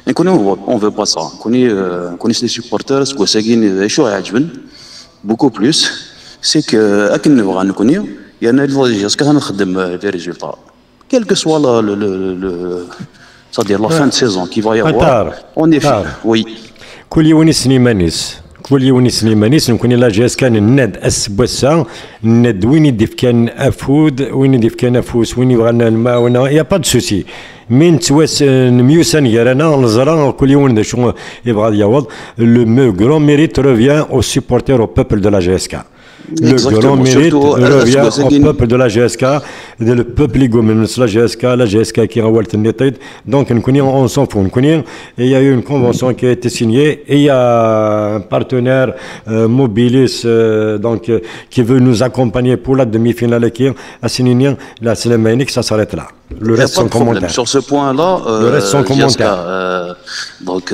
نكوني اون فو با سا نكوني سي سيبورتور سكو ساكين شو يعجبن بوكو بلوس سي كو اكن نبغى نكوني يعني جياسكا غنخدم لي ريزولطا كيلكو سوا c'est-à-dire la fin de saison qui va y avoir on est fait oui كل يوني سنيمانيس نكون لا جاس كان الناد اسبوسا الناد وين يديف كان افود وين يديف كان افوس وين يبغى الماء يا با دو سوسي من تواس نميوسان يرانا نزرا كل يوم ذا شو يبغى يعوض لو مو غران ميريت ريفيان او سوبورتير او بوبل دو لا جي اس كا Le grand mérite revient au peuple de la GSK, le peuple ligoumen, la GSK qui rawalt netted. Donc, on s'en fout. Il y a eu une convention qui a été signée et il y a un partenaire Mobilis donc, qui veut nous accompagner pour la demi-finale qui a signé la Slemanique, ça s'arrête là. Le reste sans commentaire. Sur ce point-là, le reste sans commentaire. Donc,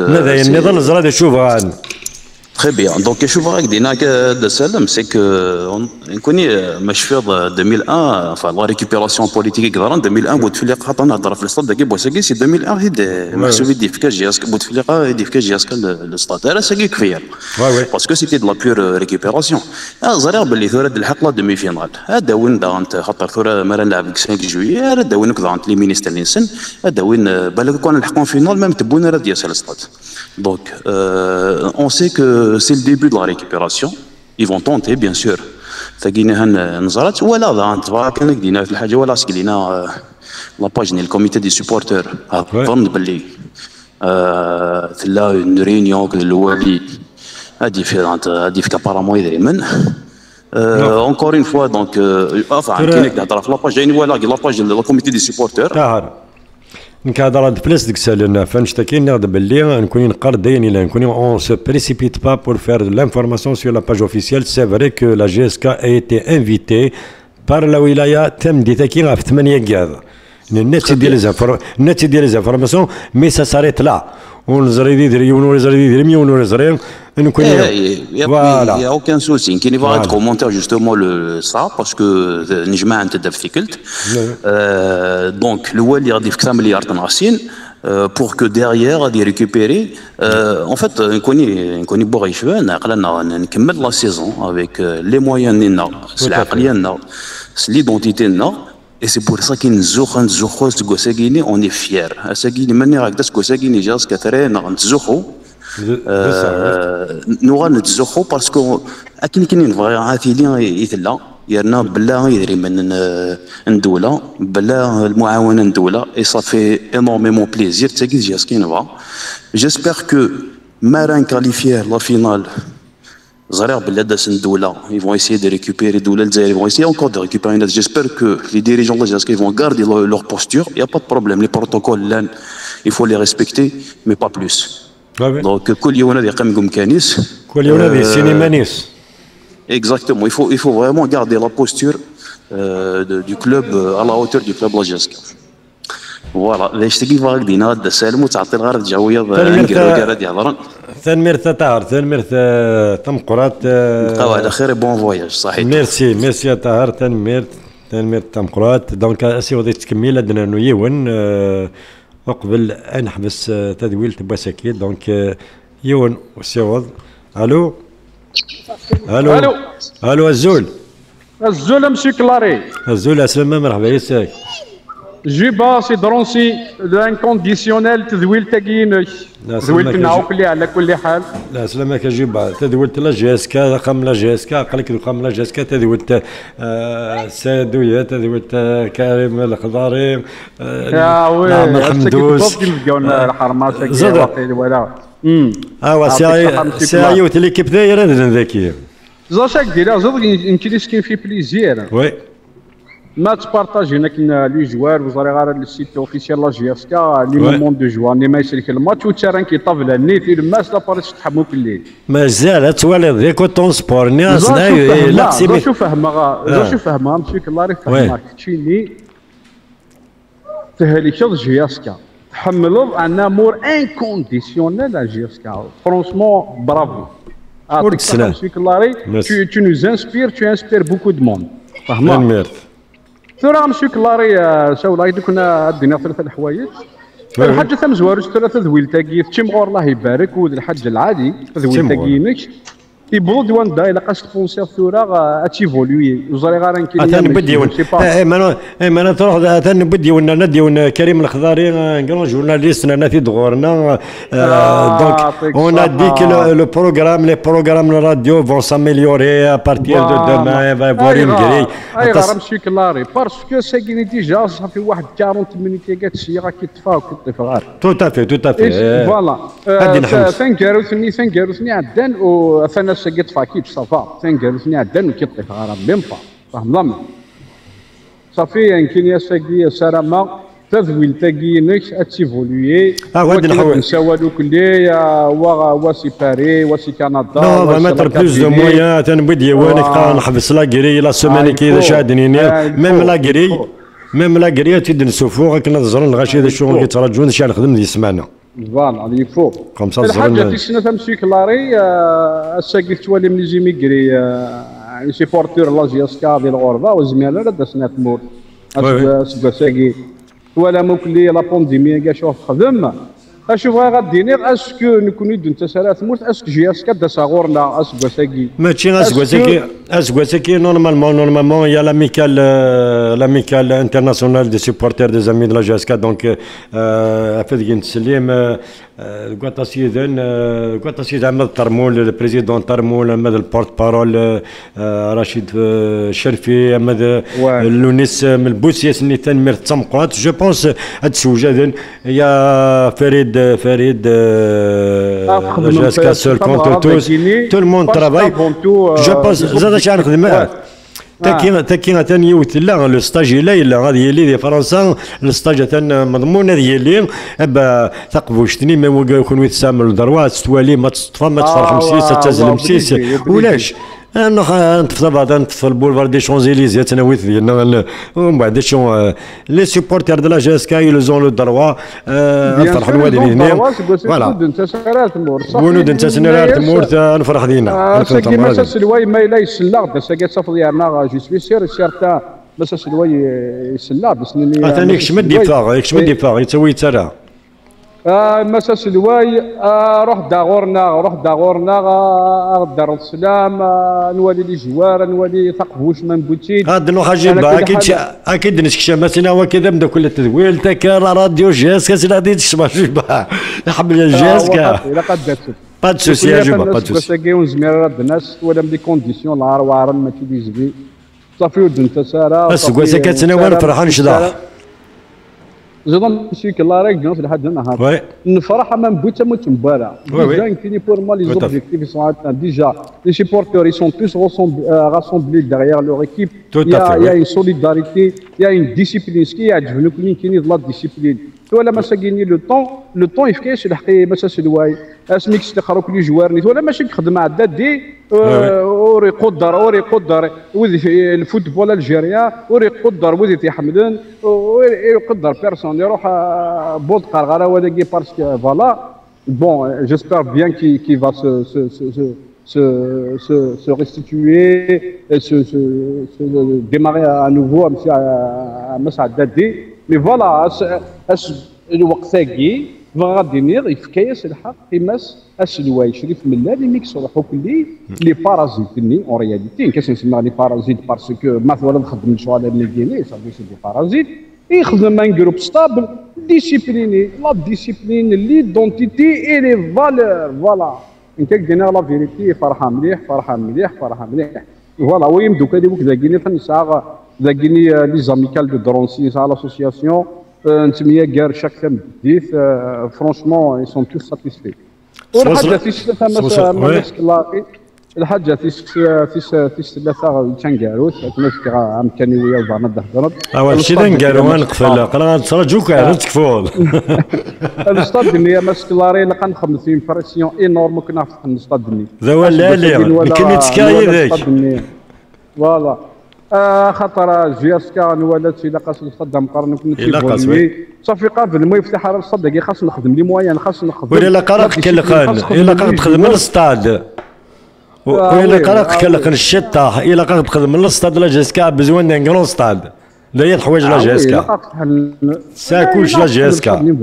Très bien. Donc, je vois que c'est que on connaît مشفيض 2001 enfin la récupération politique كذا 2001 بوتفليقه خاطر نهضر في الاستاد داكي بوساكي سي 2001 هيد محسوب يدي في كاجياسك بوتفليقه يدي في كاجياسك الاستاد هذا ساكي كفير باسكو سيتي دو لا بيور ريكوبيراسيون زرير باللي ثوره الحق دمي فينال هذا وين دانت خاطر ثوره ما نلعب 5 جويي هذا وين كذا لي مينيستر نيسن هذا وين بالك كون نلحقون فينال ميم تبونا راه ديال الاستاد دونك on sait que c'est le début de la récupération. Ils vont tenter, bien sûr. فقينا نزرات ولا ضاعت كان قدينا في الحاجه ولا سكلينا لا باج ديال الكوميتي دي سوبورتور ظن باللي ثلا اون ريونيون الوالي هادي في كابارامو يدري من اونكور اون فوا دونك enfin كاين كنهضر في لا باج يعني ولا لا باج ديال الكوميتي دي سوبورتور نكادر هاد البلاص ديك سالنا فنشتكي ناخذ باللي نكون نقردين الا نكون اون سو بريسيبيت با بور فير دو لانفورماسيون سور لا باج اوفيسيال سي فري كو لا جي اس كا ايتي انفيتي بار لا ولايه تم ديتاكي في 8 كاع النت ديال لي زانفورماسيون مي سا ساريت لا ونزري يدير ونزري يدير ميون ونزري نكون فوالا يا اوكان سوسي كاين فواحد كومونتير جوستومون سا باسكو نجمع انت دافيكلت دونك الوالي غادي في 3 مليار تنغسين pour que derrière غادي ريكوبيري en fait نكوني بوغي شويه نعقلنا نكمل لا سيزون افيك لي مويان ديالنا العقليه ديالنا ليدونتيتي ديالنا. Et c'est pour ça qu'on on est fiers. Nous allons parce que يرنا بلا يدري من الدولة بلا المعاونة الدولة et ça fait énormément plaisir تاكي جاسكين va. J'espère que Marin qualifié la finale Zarer Beladas Ndoula, ils vont essayer de récupérer Doula, ils vont essayer encore de récupérer. J'espère que les dirigeants de vont garder leur posture. Il n'y a pas de problème. Les protocoles, là, il faut les respecter, mais pas plus. Donc, Koliona de Kamgum Kanis. Koliona de Sinemanis. Exactement. Il faut vraiment garder la posture du club à la hauteur du club Lajaska. فوالا باش تجي فاك دينا هذا السالم وتعطي الغرض الجويه نقرا ديال هضران ثانميرث طاهر ثانميرث تمقرات بقاو على خير بون فواياج صحيح ميرسي طاهر ثانميرث تمقرات دونك اسي وضي تكمل عندنا نيون وقبل نحبس تدويل تباسكي دونك يون وسيوض الو الو الو الو الزول مسيو كلاري الزول اسلامة مرحبا يساك جيبا سي درونسي لانكونديسيونيل تذويل تاكينك تذويل تنعوك اللي على كل حال لا سلامك جيبا تذويلت لا جي اس كا خام لا جي اس كا قالك خام لا جي اس كا تذويلت سادويا تذويلت كريم الخضاري يا وي حمدوس الحرمات زاد ولا ساعي وتليكيب دايره ذاكيه زاد شاك دير زاد يمكن يسكن في بليزير وي ما تبارطاجي هناك لي جوار وزاري غير السيت اوفيسيال لا جي اس كا لي مومون دو جوار اللي ما يشرك الماتش والتيران كيطافل النيت الماس لا باريس تحمو كليل مازال توالي ذيك وطون سبور ناس لا شوف فهمها مسيو كلاري فهمك تشيني تهليك جي اس كا تحملوا ان امور انكونديسيونيل جي اس كا فرونسمون برافو مسيو كلاري tu nous inspires tu inspires beaucoup de monde فهمها ثورة مسيو كلاري ساولا كنا عندنا ثلاثة الحوايج الحاجة ثم زوارج ثلاثة ذويل تاكي تيمغور الله يبارك ود الحاج العادي ذويل تاكينك يبغوا دوان دا الا قاش تفونسير ثورة اتيفولوي وزاري غير كاين ثاني بديون ما تروح ثاني بديون نديون كريم الخضاري كرون جورناليست انا في دغورنا دونك اون ديك لو بروغرام لي بروغرام الراديو فون ساميليوري ا بارتير دو دومان فا فوري مكري اي مسيو كلاري باسكو ساكيني ديجا صافي واحد 40 مينيت كاتشي راه كيطفى وكيطفى تو تافي فوالا ثانكاروثني عدان وثنا ساكيت فاكيت صافا ثانكاروثني عدان وكيطفى راه ميم با فهمنا صافي يمكن يا ساكي سلامه تذويل تاكينك اتيفولوي نساوالو كلي واسي باري واسي كندا نو ما تر بلوز دو مويان تنبدي وانك نحبس لاكري لا سوماني كي شادني ميم لاكري ميم لاكري تيد نسوفو كنا نزرون الغاشي هذا الشغل كيتراجعون شي نخدم دي سمانه فوالا اللي فوق الحاجه في سنه مسيو كلاري الساكي توالي من جيمي كري سيبورتور لا جي اس كا ديال الغربه وزميله لا داسنا تمور اسكو ساكي ولا ممكن لي لا بانديمي كاع شوف خدم اشوف غاديني اسكو نكونوا انت سالات موت اسكو جي اس كدا صغورنا اسكو ساكي ماشي اسكو ساكي نورمالمون يا لاميكال انترناسيونال دي سيبورتير دي زامي دو لا جي اس كا دونك افدك نسلم كواتاسيد احمد ترمول البريزيدون ترمول احمد البورت بارول رشيد شرفي احمد لونيس من البوسيس اللي تنمر تسمقات جو بونس هاد السوجه يا فريد جاسكا سول كونتر توس تو المون ترافاي جو بونس زاد شحال نخدم تاكي ثاني يوت لا لو ستاج لا غادي يلي دي فرنسا الستاج ثان مضمون هذه يلي ثقفوشتني ما يكون يتسامل دروا تستوالي ما تطفى ما تفرح مسيس تتزل مسيس ولاش نطفى بعد نطفى البولفار دي شونزيليزي تناويت ديالنا ومن بعد شو لي سيبورتير دو لا جي اس كا يلزون لو دروا نفرحوا الوالدين فوالا ونود انت سنرار تمور نفرح دينا ساكي مساس الواي ما لا يسلا ساكي صافي ديالنا جو سوي سير سيرتا مساس الواي يسلا بس ثاني كشمد ديفاغ يتسوي ترى مساس الواي روح داغورنا دار السلام نولي لي جوار نولي ثقفوش من بوتين هاد نو حاجه اكيد نسكشا مثلا وكذا بدا كل التدويل تاكا راديو جاس كاس غادي تشبع شبع حمل الجاس كا با دو سوسي يا جوبا با دو سوسي ساكي زمير الناس ولا بدي كونديسيون العار وعار ما تيدي زبي صافي ود انت ساره اسكو كتناول فرحان شدا زعما مسيو كلاري جونس لحد النهار نفرح امام بوتا موت مباراه ديجا كاين بور موا لي زوبجيكتيف سون ديجا لي سيبورتور سون توس rassemblés derrière leur équipe il y a une solidarité il y a une discipline ce qui يعجبني كاين لا ديسيبلين ولا ما ساكيني لو طون يفكاش الحقيقه ما ساسلواي اسميك استخروا كل جوارني ولا ماشي كخدم عدا دي اوري قدر وذي الفوتبول الجيريا اوري قدر وذي تيحمدن يقدر بيرسون يروح بود قرغره ولا باسكو فوالا بون جيسبر بيان كي va se restituer et se démarrer à nouveau à مسعد دادي مي فوالا الوقت ثاقي غادي نير يفكاياس الحق قيماس اسلواي شريف ملال اللي يصلحوا كلي لي بارازيتني اون رياليتي كاش نسمع لي بارازيت باسكو مثلا نخدم الشغل اللي كاينين صافي سي دي بارازيت يخدم ان جروب ستابل ديسيبليني لا ديسيبلين ليدونتيتي اي لي فالور فوالا انت قلنا لا فيريتي فرحه مليح فرحه مليح فرحه مليح فوالا ويم دوكا دي وكذا كاينين فنسا كاينين لي زاميكال دو درونسي على لاسوسياسيون نتميا كار شاك ثم بديت فرونشمون اي سون تو ساتيسفي والحاجه في ثلاثه ماسك لاقي الحاجه في ثلاثه كان كاروت نفكر عام كان ويا بعضنا دهضرت اول شيء نقالوا نقفل قرا نتفرجوك على تكفول الاستاد النيه ماسك لاري لقى نخدم في بريسيون انورم كنا في الاستاد النيه ذا لا لا يمكن يتسكاي ذاك فوالا خاطر جياسكا نولات الى قاس الصدام مقارنه كنا صافي قابل ما يفتح على الصدق خاص نخدم لي موان خاص نخدم ولا قراك كلقان الا قاعد تخدم من الاستاد ولا قراك كلقان الشطه الا قاعد تخدم من الاستاد لا جياسكا بزوان دان كرون ستاد لا هي الحوايج لا جياسكا سا كلش لا جياسكا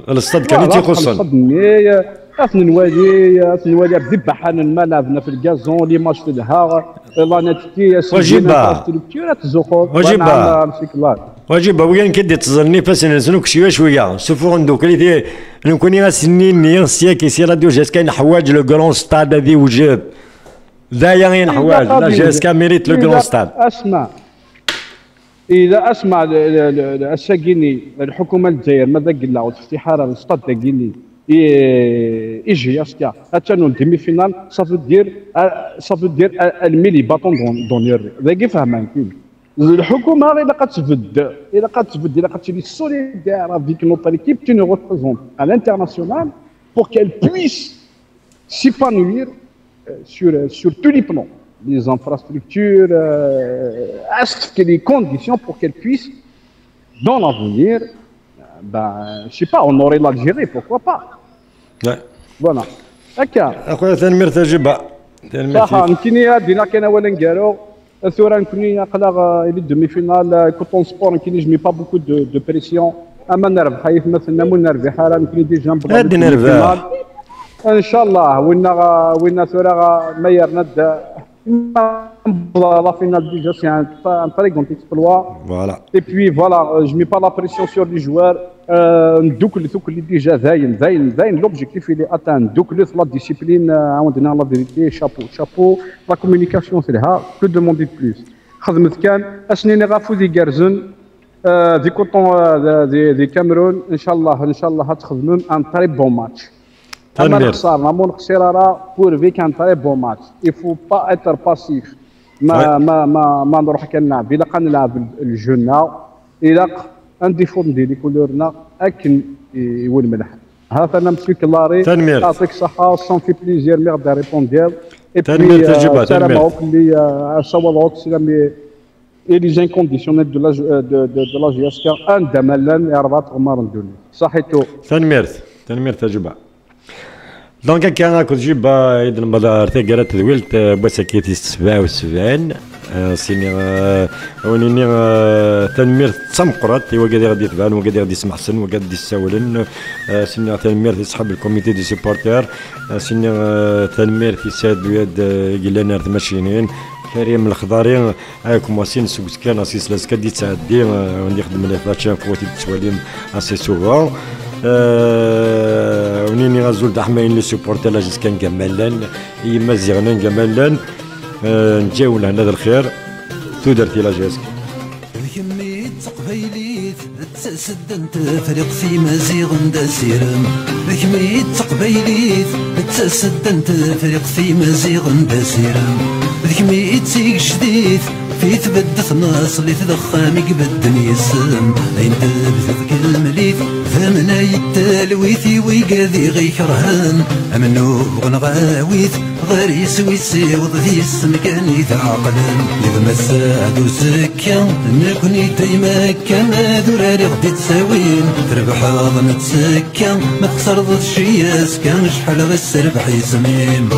الاستاد كان تيخصن نوالي بدبا حنان ما لعبنا في الكازون لي ماتش في الهار لا نتكي وجيبها وجيبها وين كدي تظني فاس نسلوك شويه شوفوا عندك اللي نكوني سنين سياك يصير راديو جاسكا حوايج لو كرون ستاد هذه وجب دايا غير حوايج لا جاسكا ميريت لو كرون ستاد اسمع اذا اسمع الساكيني الحكومه الجزائر ماذا قال لها تفتح على الاستاد تاكيني يجي ياسكا اتانو ديمي فينال صافي دير الميلي باتون دونير ذاك فاهمان كاين الحكومه الا قتبد الا قتولي سوليدير افيك نوتر ايكيب تي نو ريبريزونت à l'international pour qu'elle puisse s'épanouir sur tous les plans les infrastructures est-ce les conditions pour qu'elle puisse dans l'avenir je sais pas honorer l'Algérie pourquoi pas لا فوالا هكا اخويا تنمير تجربه صح يمكن دينا كان اولا نكارو ثورا نكوني قلق الى دومي فينال كوطون سبور يمكن يجمي با بوكو دو بريسيون اما نربح حيث مثلا مو نربح حالا يمكن ديجا غادي نربح ان شاء الله وين ثورا ماير ند la finale déjà c'est un très grand exploit. Voilà. Et puis voilà, je mets pas la pression sur les joueurs. Donc les déjà زين l'objectif il est atteint. Donc la discipline, on donne la vérité, chapeau. La communication c'est là, que demander de plus. خدمت كان اسنين غافو دي كارزون دي كوطون دي كاميرون ان شاء الله هتخدمون ان تري بون ماتش. اما نخسرنا مو نخسر راه بور فيك ان تري بون ماتش. Il faut pas être passif. ما نروح كنلعب الا قنلعب الجنة الا ان ديفو ندير كولورنا اكن يول ملح هذا انا مسيو كلاري يعطيك الصحه سون في بليزير ميرد ريبوندير تنمير تجربه تنمير اللي صوالوك سلامي et les inconditionnels de la GSK عندما لن يربط غمار الدنيا صحيتو تنمير تجربه دونك كان كنت جيب عيد المدار تقرا تدويلت بوسكيتي 77 سيني ونيني تنمير تسمقرات وقادر غادي تبان وقادر غادي يسمع حسن وقادر غادي يساولن سيني تنمير تيصحاب الكوميتي دي سيبورتير سيني تنمير تيساد وياد قلنا ماشيين كريم الخضاري هاكم واسين سوكس كان اسيس لاسكا دي تعدي وندي خدم لي فاتشان فوتي التواليم اسي سوفون ونيني غازول دحماين لي سوبورتر لاجيس كان كمالان يما زيغنان كمالان نجاو لهنا الخير تو درتي لا جاسك كمية تقبيليت تسدنت فريق في مزيغ دسيرم كمية تقبيليت تسدنت فريق في مزيغ دسيرم كمية تيك شديد في تبدث ناس اللي تدخامي قبد يسم اين تبث المليث ثمنا يتالويثي ويقاذي غيكرهن امنو غنغاويث غير يسوي سيوض ذي السمكاني تعقلن إذا مساد وسكا نكوني تيمكا ما دراري غدي تساوين تربح ظن تسكا ما تخسر ضد شياس كان شحال غير السربح يسمين